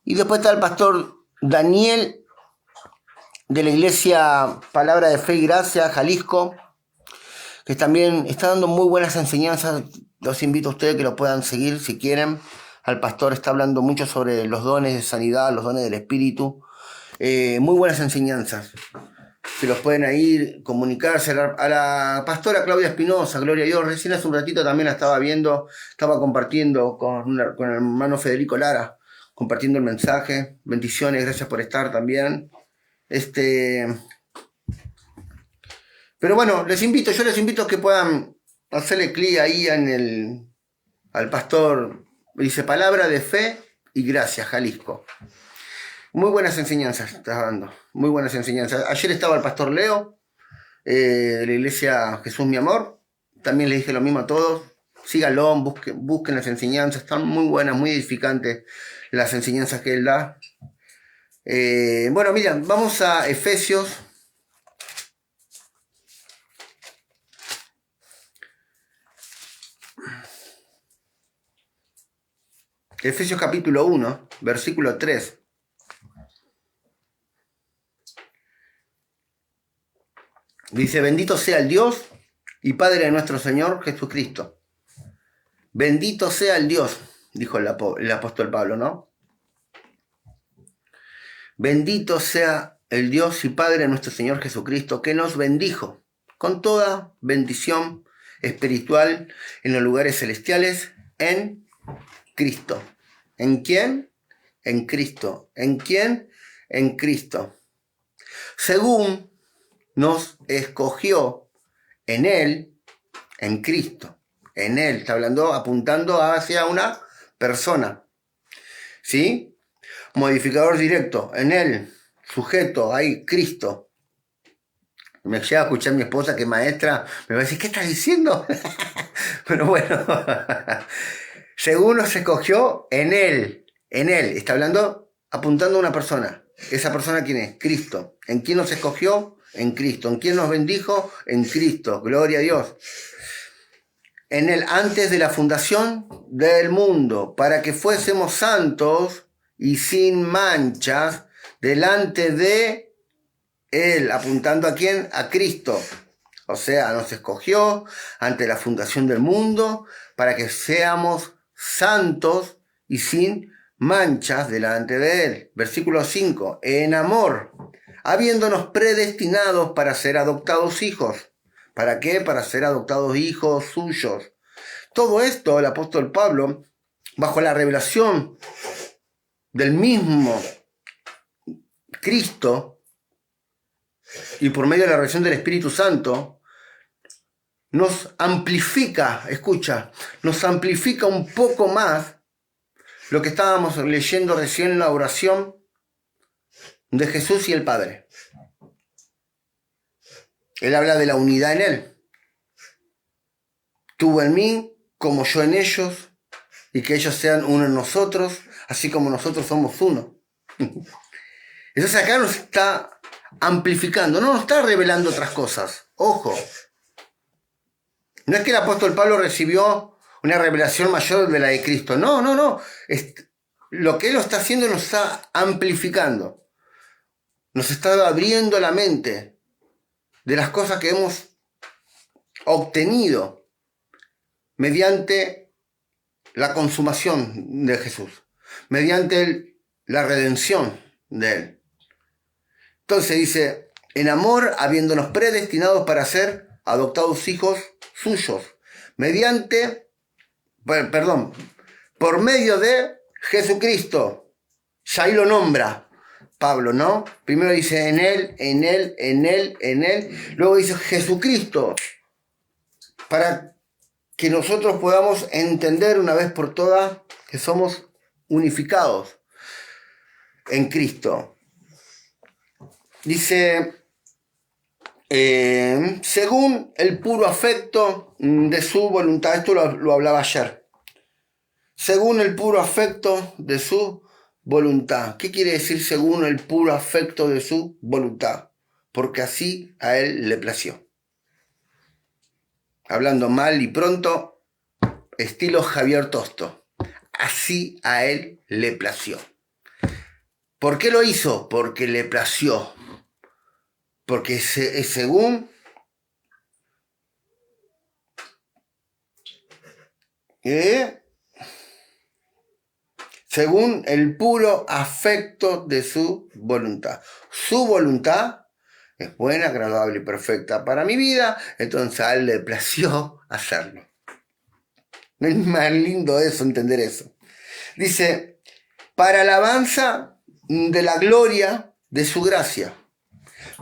S1: Y después está el pastor Daniel de la iglesia Palabra de Fe y Gracia, Jalisco, que también está dando muy buenas enseñanzas. Los invito a ustedes que lo puedan seguir si quieren. Al pastor está hablando mucho sobre los dones de sanidad, los dones del Espíritu. Muy buenas enseñanzas. Se los pueden ir, comunicarse. A la pastora Claudia Espinosa, gloria a Dios. Recién hace un ratito también la estaba viendo, estaba compartiendo con el hermano Federico Lara, compartiendo el mensaje. Bendiciones, gracias por estar también. Pero bueno, yo les invito a que puedan hacerle clic ahí al pastor, dice Palabra de Fe y Gracia, Jalisco. Muy buenas enseñanzas estás dando, muy buenas enseñanzas. Ayer estaba el pastor Leo, de la iglesia Jesús Mi Amor, también le dije lo mismo a todos, síganlo, busquen las enseñanzas, están muy buenas, muy edificantes las enseñanzas que él da. Bueno, miren, vamos a Efesios. Efesios capítulo 1, versículo 3. Dice, bendito sea el Dios y Padre de nuestro Señor Jesucristo. Bendito sea el Dios, dijo el apóstol Pablo, ¿no? Bendito sea el Dios y Padre de nuestro Señor Jesucristo, que nos bendijo con toda bendición espiritual en los lugares celestiales en Cristo. ¿En quién? En Cristo. ¿En quién? En Cristo. Según nos escogió en Él, en Cristo. En Él, está hablando, apuntando hacia una persona. ¿Sí? Modificador directo, en Él, sujeto, ahí, Cristo. Me llega a escuchar mi esposa, que es maestra, me va a decir, ¿qué estás diciendo? Pero bueno, según nos escogió en Él, está hablando, apuntando a una persona. ¿Esa persona quién es? Cristo. ¿En quién nos escogió? En Cristo. ¿En quién nos bendijo? En Cristo. Gloria a Dios. En Él, antes de la fundación del mundo, para que fuésemos santos y sin manchas delante de Él. ¿Apuntando a quién? A Cristo. O sea, nos escogió ante la fundación del mundo para que seamos santos y sin manchas delante de Él. Versículo 5. En amor, habiéndonos predestinados para ser adoptados hijos. ¿Para qué? Para ser adoptados hijos suyos. Todo esto el apóstol Pablo, bajo la revelación del mismo Cristo y por medio de la revelación del Espíritu Santo, nos amplifica, escucha, nos amplifica un poco más lo que estábamos leyendo recién en la oración de Jesús y el Padre. Él habla de la unidad en Él. Tú en mí, como yo en ellos, y que ellos sean uno en nosotros, así como nosotros somos uno. Entonces acá nos está amplificando, no nos está revelando otras cosas. Ojo. No es que el apóstol Pablo recibió una revelación mayor de la de Cristo. No, no, no. Lo que Él está haciendo nos está amplificando. Nos está abriendo la mente de las cosas que hemos obtenido mediante la consumación de Jesús, mediante la redención de Él. Entonces dice, en amor, habiéndonos predestinados para ser adoptados hijos suyos, por medio de Jesucristo. Ya ahí lo nombra Pablo, ¿no? Primero dice en Él, en Él, en Él, en Él. Luego dice Jesucristo, para que nosotros podamos entender una vez por todas que somos unificados en Cristo. Dice, según el puro afecto de su voluntad. Esto lo hablaba ayer. Según el puro afecto de su voluntad. ¿Qué quiere decir según el puro afecto de su voluntad? Porque así a Él le plació. Hablando mal y pronto, estilo Javier Tosto. Así a Él le plació. ¿Por qué lo hizo? Porque le plació. Porque es según según el puro afecto de su voluntad. Su voluntad es buena, agradable y perfecta para mi vida, entonces a Él le plació hacerlo. No es más lindo eso, entender eso. Dice, para alabanza de la gloria de su gracia.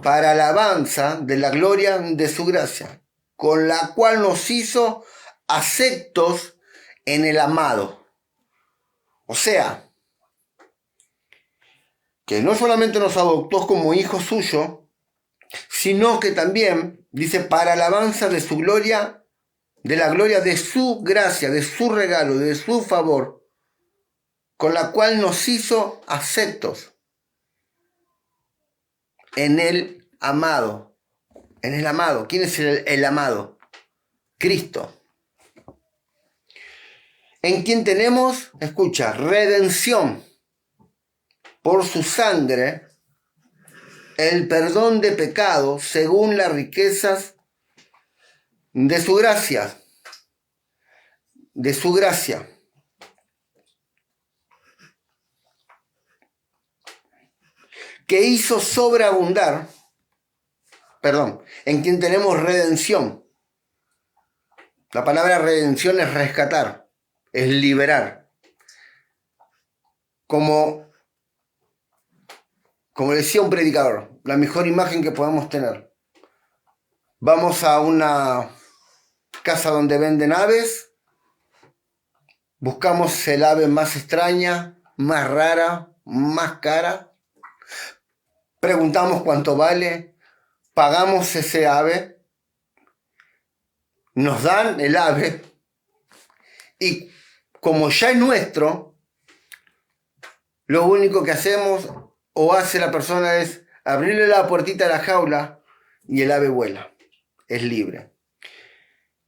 S1: Para alabanza de la gloria de su gracia, con la cual nos hizo aceptos en el amado. O sea, que no solamente nos adoptó como hijo suyo, sino que también, dice, para alabanza de su gloria, de la gloria de su gracia, de su regalo, de su favor, con la cual nos hizo aceptos en el amado. En el amado. ¿Quién es el amado? Cristo. En quien tenemos, escucha, redención por su sangre, el perdón de pecados según las riquezas de su gracia. De su gracia. Que hizo sobreabundar, en quien tenemos redención. La palabra redención es rescatar, es liberar. Como decía un predicador, la mejor imagen que podemos tener. Vamos a una casa donde venden aves, buscamos el ave más extraña, más rara, más cara, preguntamos cuánto vale, pagamos ese ave, nos dan el ave y como ya es nuestro, lo único que hacemos o hace la persona es abrirle la puertita de la jaula y el ave vuela, es libre.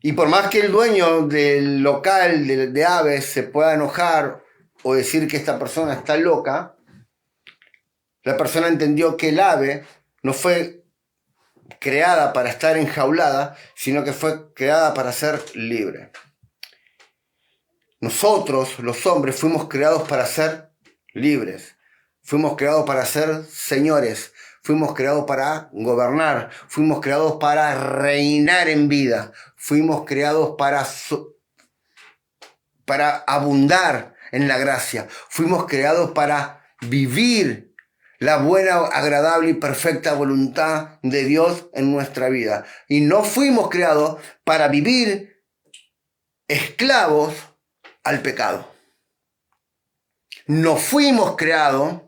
S1: Y por más que el dueño del local de aves se pueda enojar o decir que esta persona está loca, la persona entendió que el ave no fue creada para estar enjaulada, sino que fue creada para ser libre. Nosotros, los hombres, fuimos creados para ser libres. Fuimos creados para ser señores. Fuimos creados para gobernar. Fuimos creados para reinar en vida. Fuimos creados para abundar en la gracia. Fuimos creados para vivir la buena, agradable y perfecta voluntad de Dios en nuestra vida. Y no fuimos creados para vivir esclavos al pecado. No fuimos creados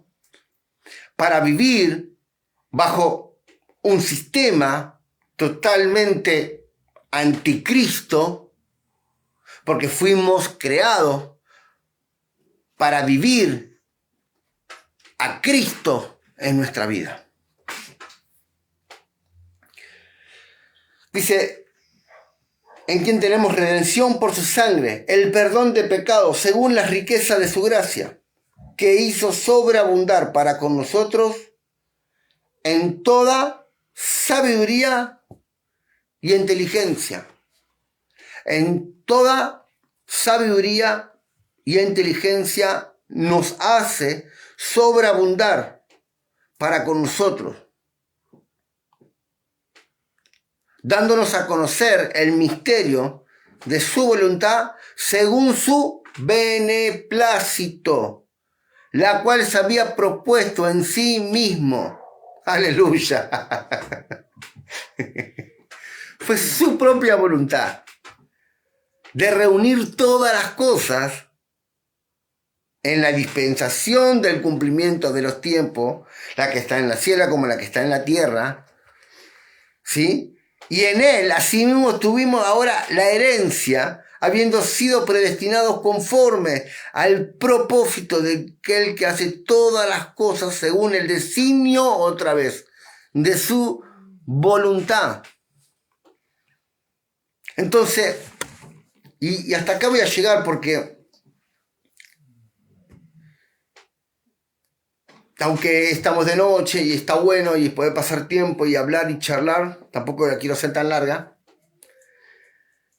S1: para vivir bajo un sistema totalmente anticristo, porque fuimos creados para vivir a Cristo en nuestra vida. Dice, en quien tenemos redención por su sangre, el perdón de pecados, según la riqueza de su gracia, que hizo sobreabundar para con nosotros en toda sabiduría y inteligencia. En toda sabiduría y inteligencia nos hace sobreabundar para con nosotros, dándonos a conocer el misterio de su voluntad según su beneplácito, la cual se había propuesto en sí mismo. Aleluya. Fue su propia voluntad de reunir todas las cosas en la dispensación del cumplimiento de los tiempos, la que está en la cielo como la que está en la tierra, ¿sí? Y en él, asimismo, tuvimos ahora la herencia, habiendo sido predestinados conforme al propósito de aquel que hace todas las cosas según el designio, otra vez, de su voluntad. Entonces, y hasta acá voy a llegar porque, aunque estamos de noche y está bueno y puede pasar tiempo y hablar y charlar, tampoco la quiero hacer tan larga,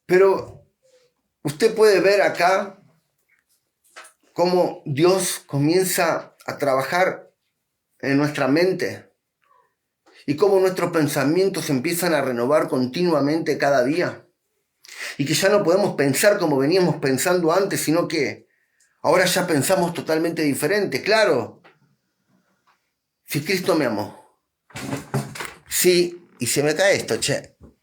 S1: pero usted puede ver acá cómo Dios comienza a trabajar en nuestra mente y cómo nuestros pensamientos empiezan a renovar continuamente cada día y que ya no podemos pensar como veníamos pensando antes, sino que ahora ya pensamos totalmente diferente. Claro, si Cristo me amó, si, y se me cae esto,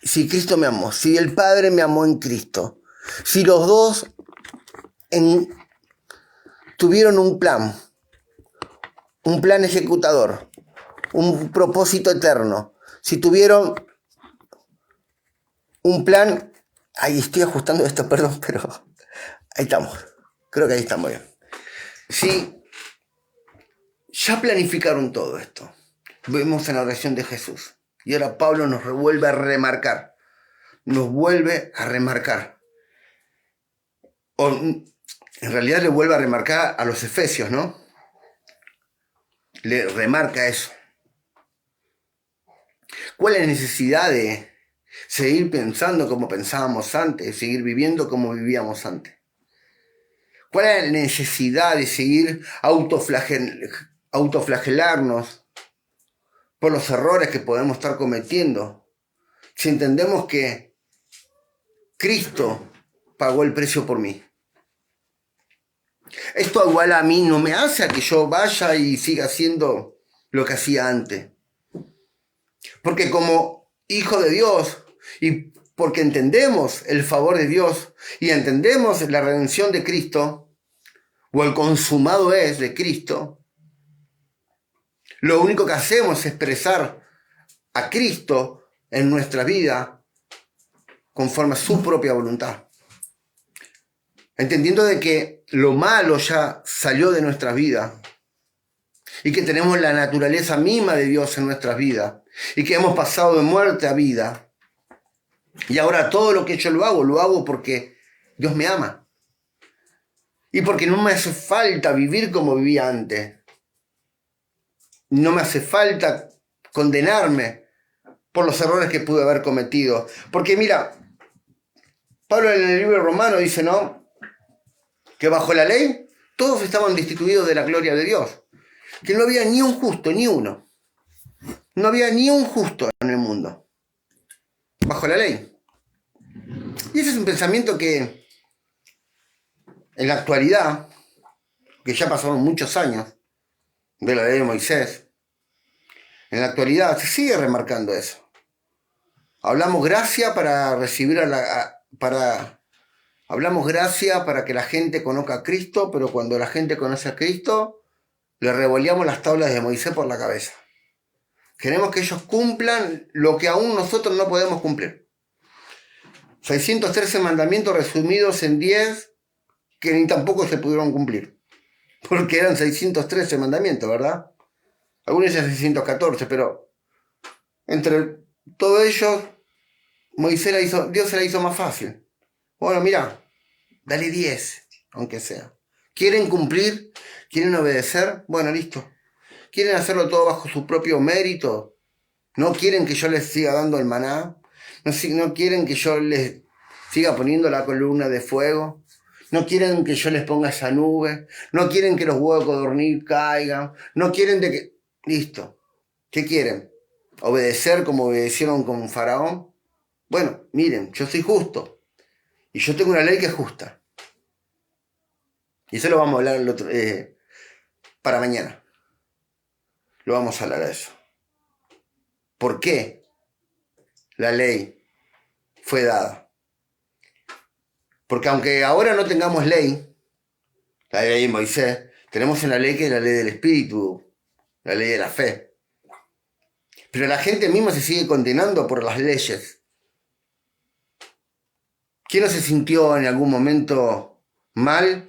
S1: si Cristo me amó, si el Padre me amó en Cristo, si los dos tuvieron un plan ejecutador, un propósito eterno, si tuvieron un plan, ahí estoy ajustando esto, perdón, pero ahí estamos, creo que ahí estamos bien. Si ya planificaron todo esto, vemos en la oración de Jesús, y ahora Pablo nos vuelve a remarcar, o en realidad le vuelve a remarcar a los efesios, ¿no? Le remarca eso. ¿Cuál es la necesidad de seguir pensando como pensábamos antes, seguir viviendo como vivíamos antes? ¿Cuál es la necesidad de seguir autoflagelarnos por los errores que podemos estar cometiendo? Si entendemos que Cristo pagó el precio por mí. Esto igual a mí no me hace a que yo vaya y siga haciendo lo que hacía antes. Porque como hijo de Dios y porque entendemos el favor de Dios y entendemos la redención de Cristo, o el consumado es de Cristo, lo único que hacemos es expresar a Cristo en nuestra vida conforme a su propia voluntad. Entendiendo de que lo malo ya salió de nuestra vida y que tenemos la naturaleza misma de Dios en nuestras vidas y que hemos pasado de muerte a vida. Y ahora todo lo que yo lo hago porque Dios me ama. Y porque no me hace falta vivir como vivía antes. No me hace falta condenarme por los errores que pude haber cometido. Porque mira, Pablo en el libro de Romanos dice, ¿no?, que bajo la ley todos estaban destituidos de la gloria de Dios. Que no había ni un justo, ni uno. No había ni un justo en el mundo. Bajo la ley. Y ese es un pensamiento que en la actualidad, que ya pasaron muchos años de la ley de Moisés, en la actualidad se sigue remarcando eso. Hablamos gracia para recibir hablamos gracia para que la gente conozca a Cristo, pero cuando la gente conoce a Cristo, le revoleamos las tablas de Moisés por la cabeza. Queremos que ellos cumplan lo que aún nosotros no podemos cumplir. 613 mandamientos resumidos en 10 que ni tampoco se pudieron cumplir. Porque eran 613 mandamientos, ¿verdad? Algunos dicen 614, pero entre todos ellos Dios se la hizo más fácil. Bueno, mira, dale 10, aunque sea. ¿Quieren cumplir? ¿Quieren obedecer? Bueno, listo. ¿Quieren hacerlo todo bajo su propio mérito? ¿No quieren que yo les siga dando el maná? ¿No quieren que yo les siga poniendo la columna de fuego? ¿No quieren que yo les ponga esa nube? ¿No quieren que los huevos de codorniz caigan? ¿No quieren de que...? Listo. ¿Qué quieren? ¿Obedecer como obedecieron con Faraón? Bueno, miren, yo soy justo. Y yo tengo una ley que es justa. Y eso lo vamos a hablar para mañana. Lo vamos a hablar de eso. ¿Por qué la ley fue dada? Porque aunque ahora no tengamos ley, la ley de Moisés, tenemos una ley que es la ley del Espíritu, la ley de la fe. Pero la gente misma se sigue condenando por las leyes. ¿Quién no se sintió en algún momento mal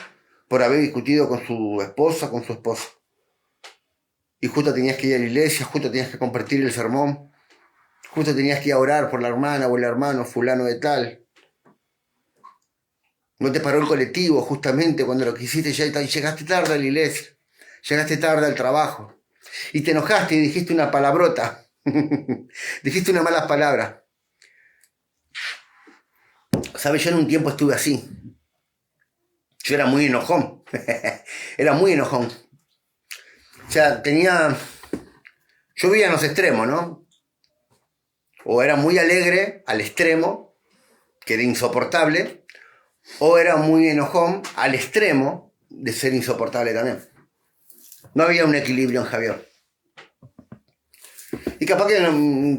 S1: por haber discutido con su esposa, con su esposo? Y justo tenías que ir a la iglesia, justo tenías que compartir el sermón, justo tenías que ir a orar por la hermana o el hermano fulano de tal. No te paró el colectivo justamente cuando lo quisiste, ya llegaste tarde a la iglesia, llegaste tarde al trabajo. Y te enojaste y dijiste una palabrota, dijiste una mala palabra. ¿Sabes? Yo en un tiempo estuve así. Yo era muy enojón, era muy enojón. O sea, yo vivía en los extremos, ¿no? O era muy alegre al extremo, que era insoportable, o era muy enojón al extremo de ser insoportable también. No había un equilibrio en Javier. Y capaz que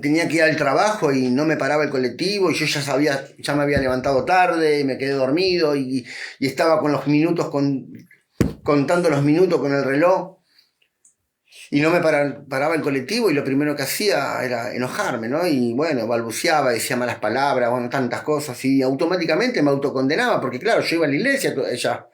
S1: tenía que ir al trabajo y no me paraba el colectivo y yo ya me había levantado tarde y me quedé dormido y estaba con los minutos, contando los minutos con el reloj. Y no me paraba el colectivo y lo primero que hacía era enojarme, ¿no? Y bueno, balbuceaba, decía malas palabras, bueno, tantas cosas. Y automáticamente me autocondenaba, porque claro, yo iba a la iglesia ya.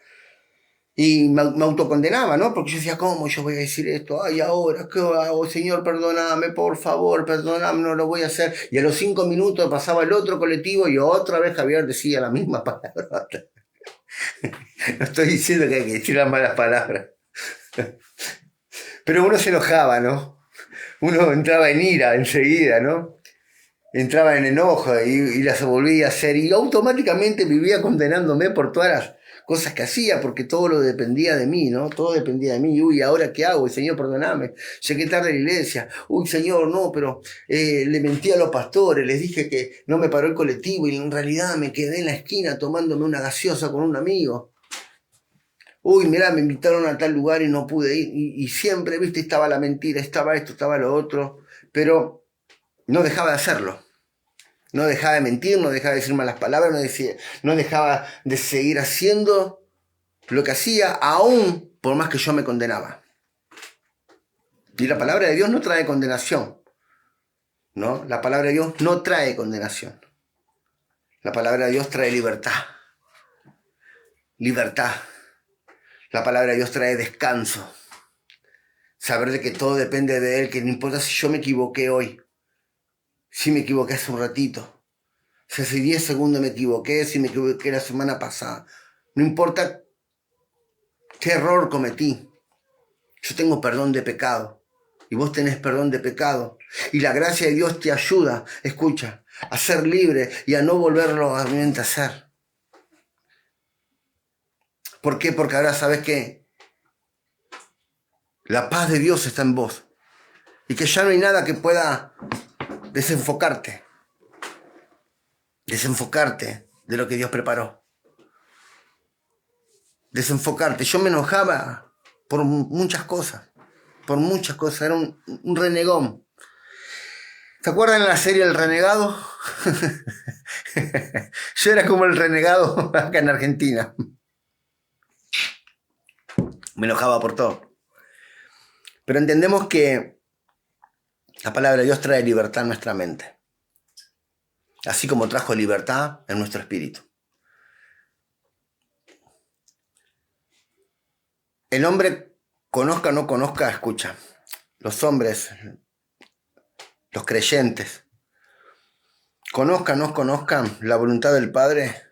S1: Y me autocondenaba, ¿no? Porque yo decía, ¿cómo yo voy a decir esto? Ay, ahora, ¿qué hago? Señor, perdóname, por favor, perdóname, no lo voy a hacer. Y a los 5 minutos pasaba el otro colectivo y otra vez Javier decía la misma palabra. No estoy diciendo que hay que decir las malas palabras. Pero uno se enojaba, ¿no? Uno entraba en ira enseguida, ¿no? Entraba en enojo y las volvía a hacer. Y automáticamente vivía condenándome por todas las cosas que hacía, porque todo lo dependía de mí, ¿no? Todo dependía de mí. Uy, ¿ahora qué hago? Señor, perdóname. Llegué tarde a la iglesia. Uy, Señor, no, pero le mentí a los pastores. Les dije que no me paró el colectivo y en realidad me quedé en la esquina tomándome una gaseosa con un amigo. Uy, mirá, me invitaron a tal lugar y no pude ir. Y siempre, viste, estaba la mentira, estaba esto, estaba lo otro. Pero no dejaba de hacerlo. No dejaba de mentir, no dejaba de decir malas palabras, no dejaba de seguir haciendo lo que hacía, aún por más que yo me condenaba. Y la palabra de Dios no trae condenación. ¿No? La palabra de Dios no trae condenación. La palabra de Dios trae libertad. Libertad. La palabra de Dios trae descanso. Saber de que todo depende de Él, que no importa si yo me equivoqué hoy, si me equivoqué hace un ratito, si hace 10 segundos me equivoqué, si me equivoqué la semana pasada. No importa qué error cometí. Yo tengo perdón de pecado. Y vos tenés perdón de pecado. Y la gracia de Dios te ayuda, escucha, a ser libre y a no volverlo a hacer. ¿Por qué? Porque ahora sabes que la paz de Dios está en vos. Y que ya no hay nada que pueda desenfocarte. Desenfocarte de lo que Dios preparó. Desenfocarte. Yo me enojaba por muchas cosas. Por muchas cosas. Era un renegón. ¿Se acuerdan de la serie El Renegado? Yo era como el renegado acá en Argentina. Me enojaba por todo. Pero entendemos que la palabra de Dios trae libertad en nuestra mente. Así como trajo libertad en nuestro espíritu. El hombre, conozca o no conozca, escucha. Los hombres, los creyentes, conozcan o no conozcan la voluntad del Padre,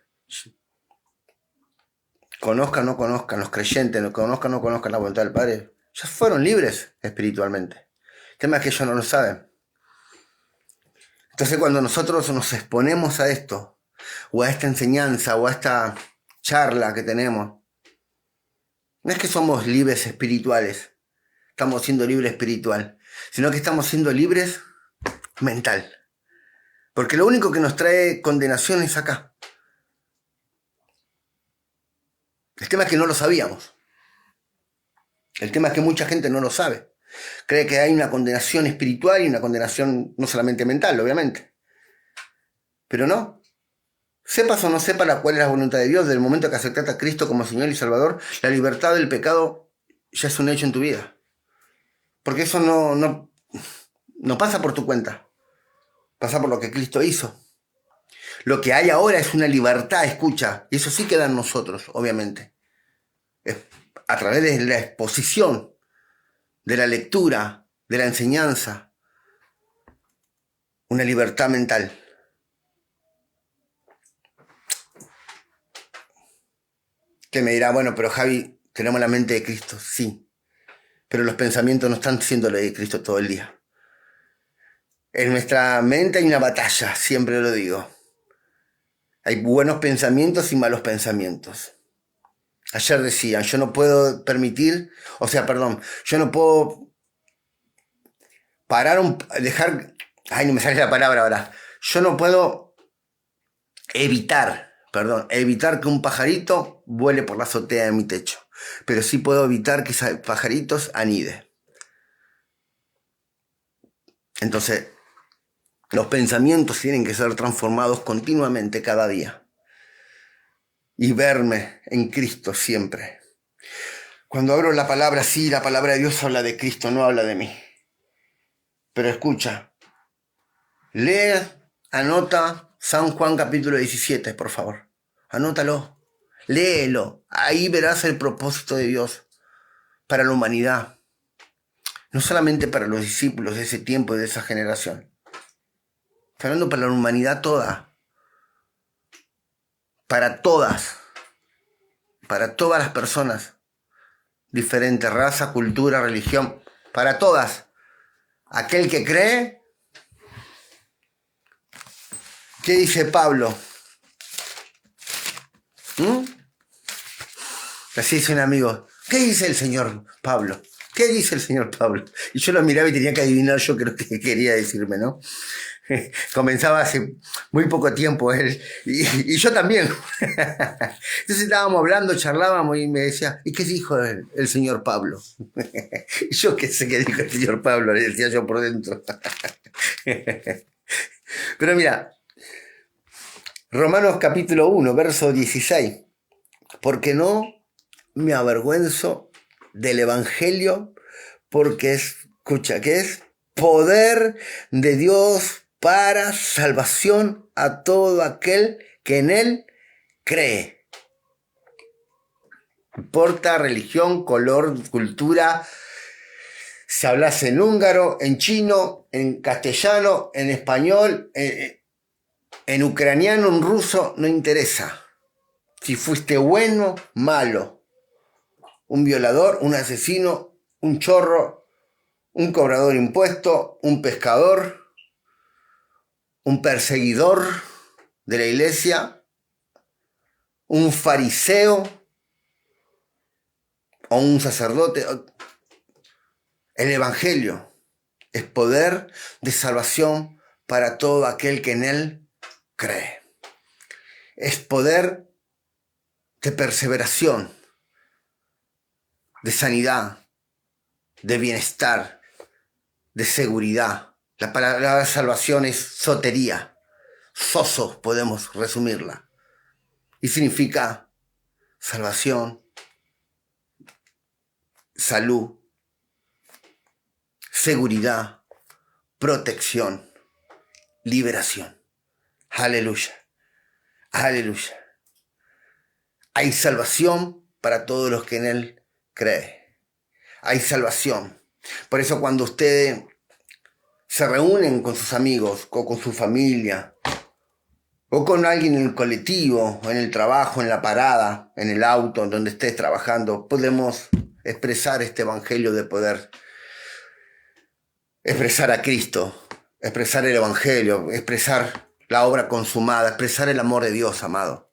S1: conozcan o no conozcan los creyentes, no conozcan o no conozcan la voluntad del Padre, ya fueron libres espiritualmente. El tema es que ellos no lo saben. Entonces cuando nosotros nos exponemos a esto, o a esta enseñanza, o a esta charla que tenemos, no es que somos libres espirituales, estamos siendo libres espiritual, sino que estamos siendo libres mental. Porque lo único que nos trae condenación es acá. El tema es que no lo sabíamos. El tema es que mucha gente no lo sabe. Cree que hay una condenación espiritual y una condenación no solamente mental, obviamente. Pero no. Sepas o no sepas cuál es la voluntad de Dios, desde el momento que aceptaste a Cristo como Señor y Salvador, la libertad del pecado ya es un hecho en tu vida. Porque eso no pasa por tu cuenta. Pasa por lo que Cristo hizo. Lo que hay ahora es una libertad, escucha, y eso sí queda en nosotros, obviamente. Es a través de la exposición, de la lectura, de la enseñanza, una libertad mental. Que me dirá, bueno, pero Javi, tenemos la mente de Cristo, sí, pero los pensamientos no están siendo lo de Cristo todo el día. En nuestra mente hay una batalla, siempre lo digo. Hay buenos pensamientos y malos pensamientos. Ayer decían, yo no puedo permitir, yo no puedo dejar, no me sale la palabra ahora. Yo no puedo evitar que un pajarito vuele por la azotea de mi techo. Pero sí puedo evitar que esos pajaritos aniden. Entonces, los pensamientos tienen que ser transformados continuamente cada día. Y verme en Cristo siempre. Cuando abro la palabra, sí, la palabra de Dios habla de Cristo, no habla de mí. Pero escucha, lee, anota San Juan capítulo 17, por favor. Anótalo, léelo. Ahí verás el propósito de Dios para la humanidad. No solamente para los discípulos de ese tiempo y de esa generación. Está hablando para la humanidad toda. Para todas las personas, diferente raza, cultura, religión, para todas. Aquel que cree, ¿qué dice Pablo? Así dice un amigo, ¿qué dice el señor Pablo? ¿Qué dice el señor Pablo? Y yo lo miraba y tenía que adivinar yo creo que quería decirme, ¿no? Comenzaba hace muy poco tiempo él, y yo también. Entonces estábamos hablando, charlábamos y me decía, ¿y qué dijo el señor Pablo? Y yo qué sé qué dijo el señor Pablo, le decía yo por dentro. Pero mira, Romanos capítulo 1, verso 16. Porque no me avergüenzo del evangelio, porque escucha, que es poder de Dios para salvación a todo aquel que en él cree. No importa religión, color, cultura, si hablas en húngaro, en chino, en castellano, en español, en ucraniano, en ruso, no interesa. Si fuiste bueno, malo, un violador, un asesino, un chorro, un cobrador de impuestos, un pescador, un perseguidor de la iglesia, un fariseo o un sacerdote. El evangelio es poder de salvación para todo aquel que en él cree. Es poder de perseveración, de sanidad, de bienestar, de seguridad. La palabra salvación es sotería. Soso podemos resumirla. Y significa salvación, salud, seguridad, protección, liberación. Aleluya. Aleluya. Hay salvación para todos los que en él creen. Hay salvación. Por eso cuando ustedes se reúnen con sus amigos o con su familia o con alguien en el colectivo, en el trabajo, en la parada, en el auto, donde estés trabajando, podemos expresar este evangelio de poder, expresar a Cristo, expresar el evangelio, expresar la obra consumada, expresar el amor de Dios, amado.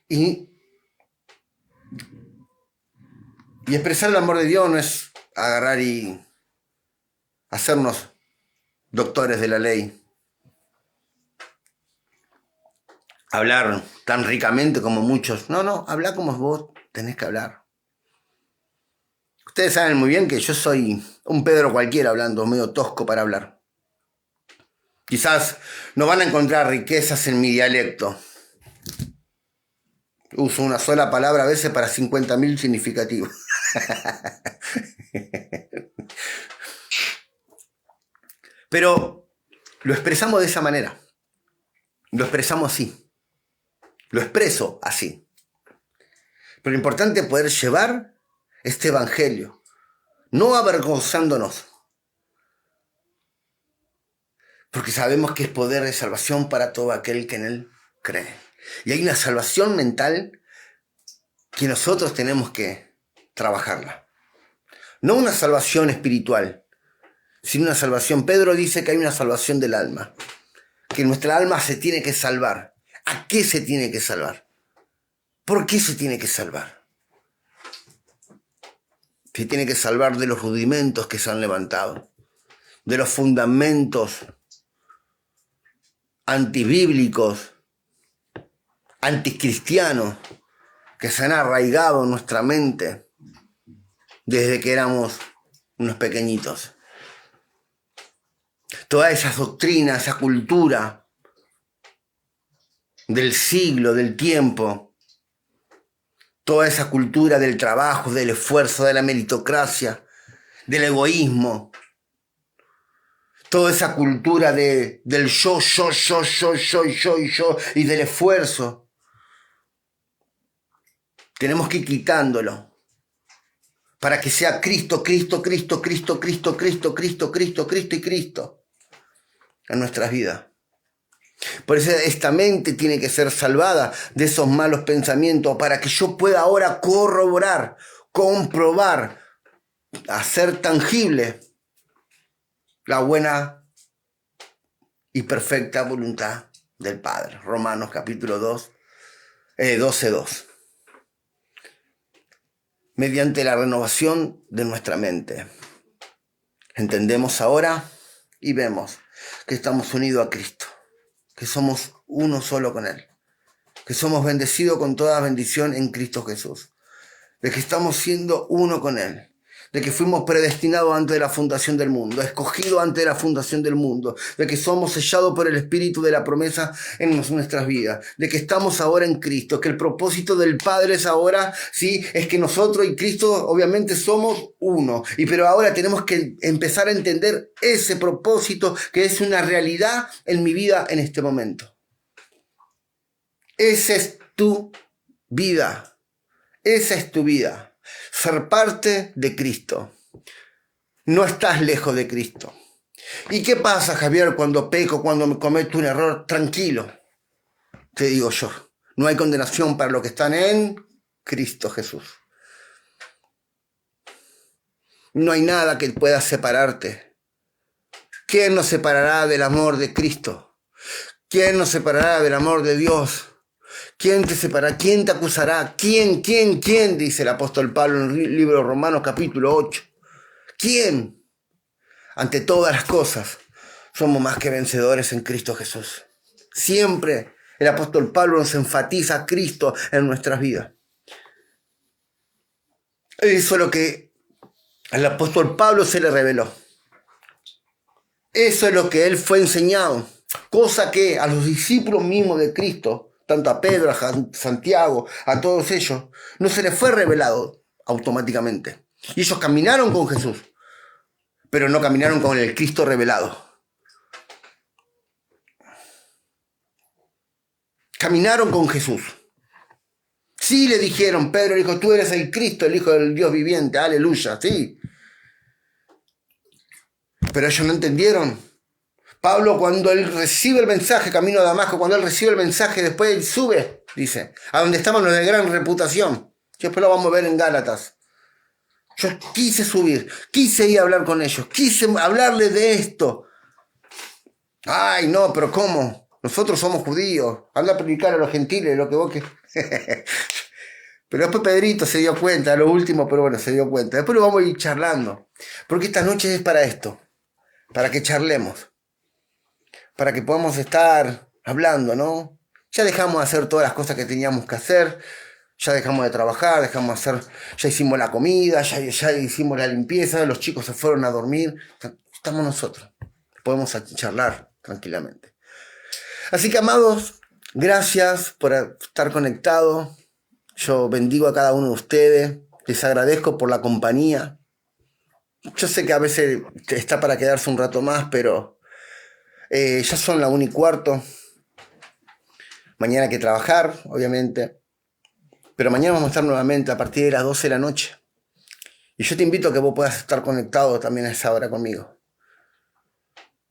S1: Y expresar el amor de Dios no es agarrar y hacernos doctores de la ley, hablar tan ricamente como muchos. No, habla como vos tenés que hablar. Ustedes saben muy bien que yo soy un Pedro cualquiera hablando, medio tosco para hablar. Quizás no van a encontrar riquezas en mi dialecto. Uso una sola palabra a veces para 50.000 significativos. Pero lo expresamos de esa manera. Lo expresamos así. Lo expreso así. Pero lo importante es poder llevar este evangelio, no avergonzándonos, porque sabemos que es poder de salvación para todo aquel que en él cree. Y hay una salvación mental que nosotros tenemos que trabajarla. No una salvación espiritual, sino una salvación. Pedro dice que hay una salvación del alma, que nuestra alma se tiene que salvar. ¿A qué se tiene que salvar? ¿Por qué se tiene que salvar? Se tiene que salvar de los rudimentos que se han levantado, de los fundamentos antibíblicos, anticristianos, que se han arraigado en nuestra mente desde que éramos unos pequeñitos. Toda esa doctrina, esa cultura del siglo, del tiempo, toda esa cultura del trabajo, del esfuerzo, de la meritocracia, del egoísmo, toda esa cultura del yo y del esfuerzo. Tenemos que ir quitándolo para que sea Cristo y Cristo en nuestras vidas. Por eso esta mente tiene que ser salvada de esos malos pensamientos para que yo pueda ahora corroborar, comprobar, hacer tangible la buena y perfecta voluntad del Padre. Romanos capítulo 12:2. Mediante la renovación de nuestra mente. Entendemos ahora y vemos que estamos unidos a Cristo, que somos uno solo con Él, que somos bendecidos con toda bendición en Cristo Jesús, de que estamos siendo uno con Él, de que fuimos predestinados antes de la fundación del mundo, escogidos antes de la fundación del mundo, de que somos sellados por el Espíritu de la promesa en nuestras vidas, de que estamos ahora en Cristo, que el propósito del Padre es ahora, sí, es que nosotros y Cristo obviamente somos uno, pero ahora tenemos que empezar a entender ese propósito que es una realidad en mi vida en este momento. Esa es tu vida, esa es tu vida. Ser parte de Cristo. No estás lejos de Cristo. ¿Y qué pasa, Javier, cuando peco, cuando me cometo un error? Tranquilo, te digo yo. No hay condenación para los que están en Cristo Jesús. No hay nada que pueda separarte. ¿Quién nos separará del amor de Cristo? ¿Quién nos separará del amor de Dios? ¿Quién te separará? ¿Quién te acusará? ¿Quién? Dice el apóstol Pablo en el libro de Romanos capítulo 8. ¿Quién? Ante todas las cosas, somos más que vencedores en Cristo Jesús. Siempre el apóstol Pablo nos enfatiza a Cristo en nuestras vidas. Eso es lo que al apóstol Pablo se le reveló. Eso es lo que él fue enseñado. Cosa que a los discípulos mismos de Cristo, tanto a Pedro, a Santiago, a todos ellos, no se les fue revelado automáticamente. Y ellos caminaron con Jesús, pero no caminaron con el Cristo revelado. Caminaron con Jesús. Sí le dijeron, Pedro dijo, tú eres el Cristo, el Hijo del Dios viviente, aleluya, sí. Pero ellos no entendieron, Pablo, cuando él recibe el mensaje, camino a Damasco, cuando él recibe el mensaje, después él sube, dice, a donde estaban los de gran reputación. Y después lo vamos a ver en Gálatas. Yo quise subir, quise ir a hablar con ellos, quise hablarles de esto. Ay, no, pero ¿cómo? Nosotros somos judíos, anda a predicar a los gentiles, lo que vos que... Pero después Pedrito se dio cuenta, a lo último, pero bueno, se dio cuenta. Después lo vamos a ir charlando, porque esta noche es para esto, para que charlemos, para que podamos estar hablando, ¿no? Ya dejamos de hacer todas las cosas que teníamos que hacer, ya dejamos de trabajar, dejamos de hacer, ya hicimos la comida, ya hicimos la limpieza, los chicos se fueron a dormir, estamos nosotros, podemos charlar tranquilamente. Así que, amados, gracias por estar conectados. Yo bendigo a cada uno de ustedes, les agradezco por la compañía. Yo sé que a veces está para quedarse un rato más, pero ya son las 1:15. Mañana hay que trabajar, obviamente. Pero mañana vamos a estar nuevamente a partir de las 12 de la noche. Y yo te invito a que vos puedas estar conectado también a esa hora conmigo.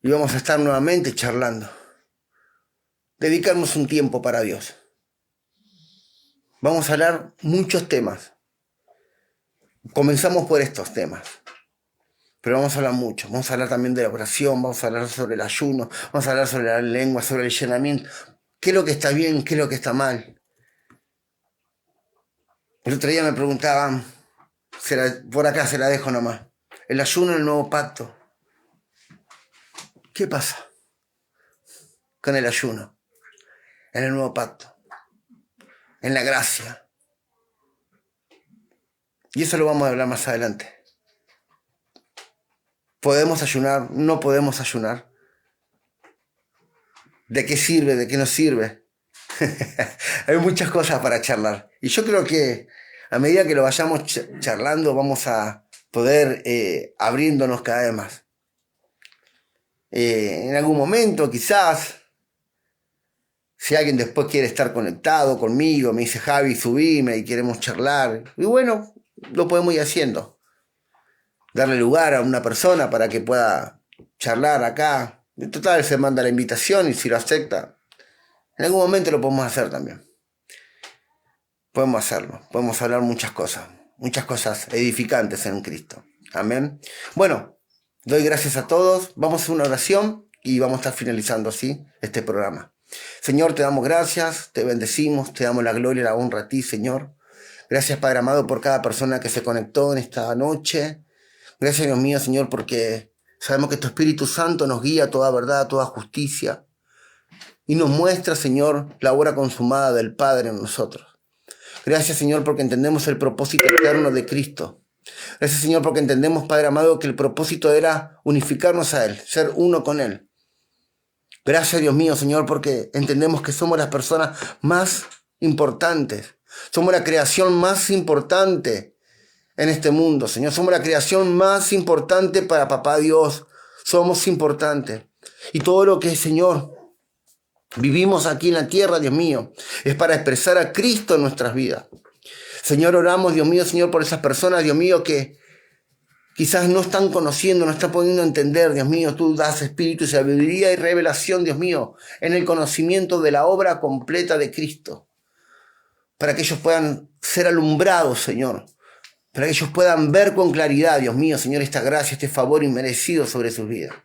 S1: Y vamos a estar nuevamente charlando. Dedicarnos un tiempo para Dios. Vamos a hablar muchos temas. Comenzamos por estos temas. Pero vamos a hablar mucho. Vamos a hablar también de la oración, vamos a hablar sobre el ayuno, vamos a hablar sobre la lengua, sobre el llenamiento. ¿Qué es lo que está bien? ¿Qué es lo que está mal? El otro día me preguntaban, por acá se la dejo nomás. El ayuno en el nuevo pacto. ¿Qué pasa con el ayuno en el nuevo pacto? En la gracia. Y eso lo vamos a hablar más adelante. ¿Podemos ayunar? ¿No podemos ayunar? ¿De qué sirve? ¿De qué no sirve? Hay muchas cosas para charlar. Y yo creo que a medida que lo vayamos charlando vamos a poder abriéndonos cada vez más. En algún momento quizás, si alguien después quiere estar conectado conmigo, me dice Javi, subime y queremos charlar. Y bueno, lo podemos ir haciendo. Darle lugar a una persona para que pueda charlar acá. En total se manda la invitación y si lo acepta, en algún momento lo podemos hacer también. Podemos hacerlo, podemos hablar muchas cosas edificantes en Cristo. Amén. Bueno, doy gracias a todos. Vamos a hacer una oración y vamos a estar finalizando así este programa. Señor, te damos gracias, te bendecimos, te damos la gloria y la honra a ti, Señor. Gracias, Padre amado, por cada persona que se conectó en esta noche. Gracias, Dios mío, Señor, porque sabemos que tu Espíritu Santo nos guía a toda verdad, a toda justicia. Y nos muestra, Señor, la obra consumada del Padre en nosotros. Gracias, Señor, porque entendemos el propósito eterno de Cristo. Gracias, Señor, porque entendemos, Padre amado, que el propósito era unificarnos a Él, ser uno con Él. Gracias, Dios mío, Señor, porque entendemos que somos las personas más importantes. Somos la creación más importante en este mundo, Señor. Somos la creación más importante para Papá Dios. Somos importantes. Y todo lo que, Señor, vivimos aquí en la tierra, Dios mío, es para expresar a Cristo en nuestras vidas. Señor, oramos, Dios mío, Señor, por esas personas, Dios mío, que quizás no están conociendo, no están pudiendo entender, Dios mío. Tú das espíritu y sabiduría y revelación, Dios mío, en el conocimiento de la obra completa de Cristo. Para que ellos puedan ser alumbrados, Señor. Para que ellos puedan ver con claridad, Dios mío, Señor, esta gracia, este favor inmerecido sobre sus vidas.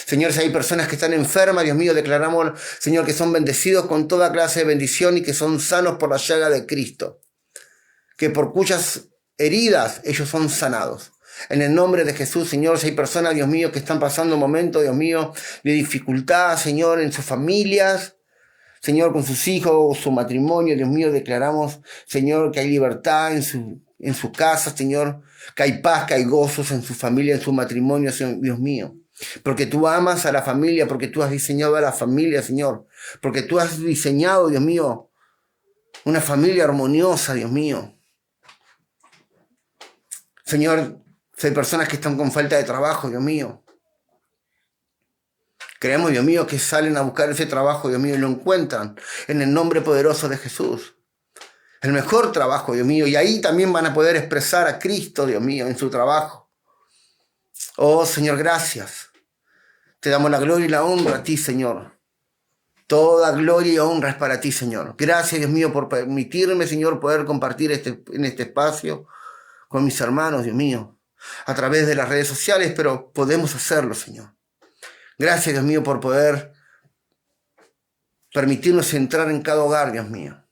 S1: Señor, si hay personas que están enfermas, Dios mío, declaramos, Señor, que son bendecidos con toda clase de bendición y que son sanos por la llaga de Cristo. Que por cuyas heridas ellos son sanados. En el nombre de Jesús, Señor, si hay personas, Dios mío, que están pasando momentos, Dios mío, de dificultad, Señor, en sus familias, Señor, con sus hijos, su matrimonio, Dios mío, declaramos, Señor, que hay libertad en su casa, Señor, que hay paz, que hay gozos en su familia, en su matrimonio, Dios mío. Porque tú amas a la familia, porque tú has diseñado a la familia, Señor. Porque tú has diseñado, Dios mío, una familia armoniosa, Dios mío. Señor, si hay personas que están con falta de trabajo, Dios mío. Creemos, Dios mío, que salen a buscar ese trabajo, Dios mío, y lo encuentran en el nombre poderoso de Jesús. El mejor trabajo, Dios mío. Y ahí también van a poder expresar a Cristo, Dios mío, en su trabajo. Oh, Señor, gracias. Te damos la gloria y la honra a ti, Señor. Toda gloria y honra es para ti, Señor. Gracias, Dios mío, por permitirme, Señor, poder compartir en este espacio con mis hermanos, Dios mío, a través de las redes sociales, pero podemos hacerlo, Señor. Gracias, Dios mío, por poder permitirnos entrar en cada hogar, Dios mío.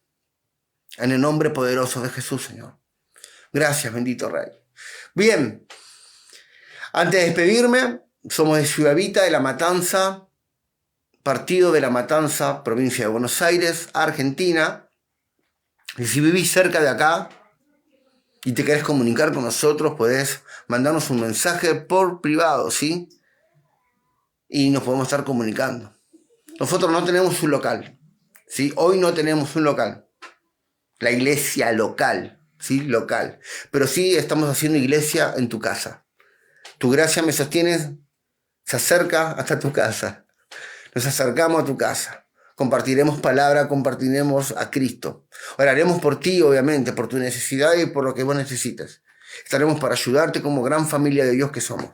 S1: En el nombre poderoso de Jesús, Señor. Gracias, bendito Rey. Bien, antes de despedirme, somos de Ciudad Evita, de La Matanza, partido de La Matanza, provincia de Buenos Aires, Argentina. Y si vivís cerca de acá y te querés comunicar con nosotros, podés mandarnos un mensaje por privado, ¿sí? Y nos podemos estar comunicando. Nosotros no tenemos un local, ¿sí? Hoy no tenemos un local. La iglesia local, ¿sí? Local. Pero sí estamos haciendo iglesia en tu casa. Tu gracia me sostiene, se acerca hasta tu casa. Nos acercamos a tu casa. Compartiremos palabra, compartiremos a Cristo. Oraremos por ti, obviamente, por tu necesidad y por lo que vos necesites. Estaremos para ayudarte como gran familia de Dios que somos.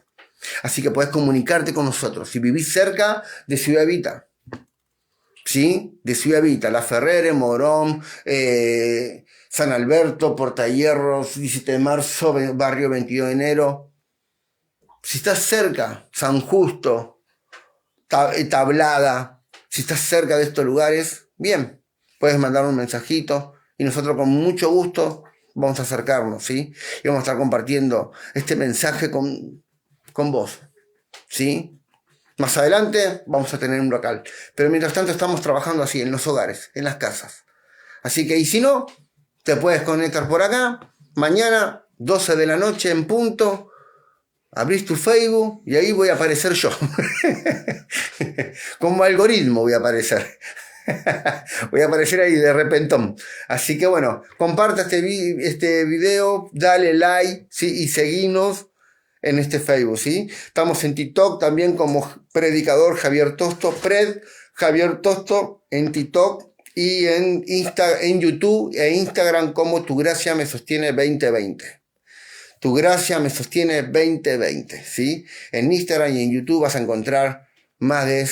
S1: Así que puedes comunicarte con nosotros. Si vivís cerca de Ciudad Evita, ¿sí? De Ciudad Evita, La Ferrere, Morón, San Alberto, Portahierros, 17 de marzo, barrio 22 de enero. Si estás cerca, San Justo, Tablada, si estás cerca de estos lugares, bien, puedes mandar un mensajito y nosotros con mucho gusto vamos a acercarnos, ¿sí? Y vamos a estar compartiendo este mensaje con vos, ¿sí? Más adelante vamos a tener un local, pero mientras tanto estamos trabajando así, en los hogares, en las casas. Así que, y si no, te puedes conectar por acá, mañana, 12 de la noche en punto. Abrís tu Facebook y ahí voy a aparecer yo. Como algoritmo voy a aparecer. Voy a aparecer ahí de repentón. Así que bueno, comparte este video, dale like, ¿sí? Y seguinos en este Facebook, ¿sí? Estamos en TikTok también como Predicador Javier Tosto, Javier Tosto en TikTok y en YouTube e Instagram como Tu Gracia Me Sostiene 2020. Tu Gracia Me Sostiene 2020, ¿sí? En Instagram y en YouTube vas a encontrar más de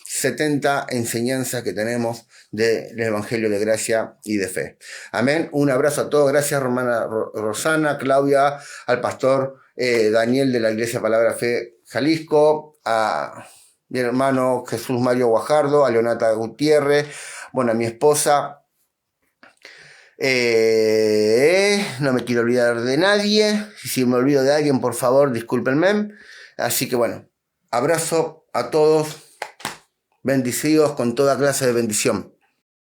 S1: 70 enseñanzas que tenemos del Evangelio de Gracia y de Fe. Amén. Un abrazo a todos. Gracias, hermana Rosana, Claudia, al pastor Daniel de la Iglesia Palabra Fe Jalisco, a mi hermano Jesús Mario Guajardo, a Leonata Gutiérrez, bueno, a mi esposa. No me quiero olvidar de nadie. Si me olvido de alguien, por favor, discúlpenme. Así que bueno, abrazo a todos, bendecidos con toda clase de bendición.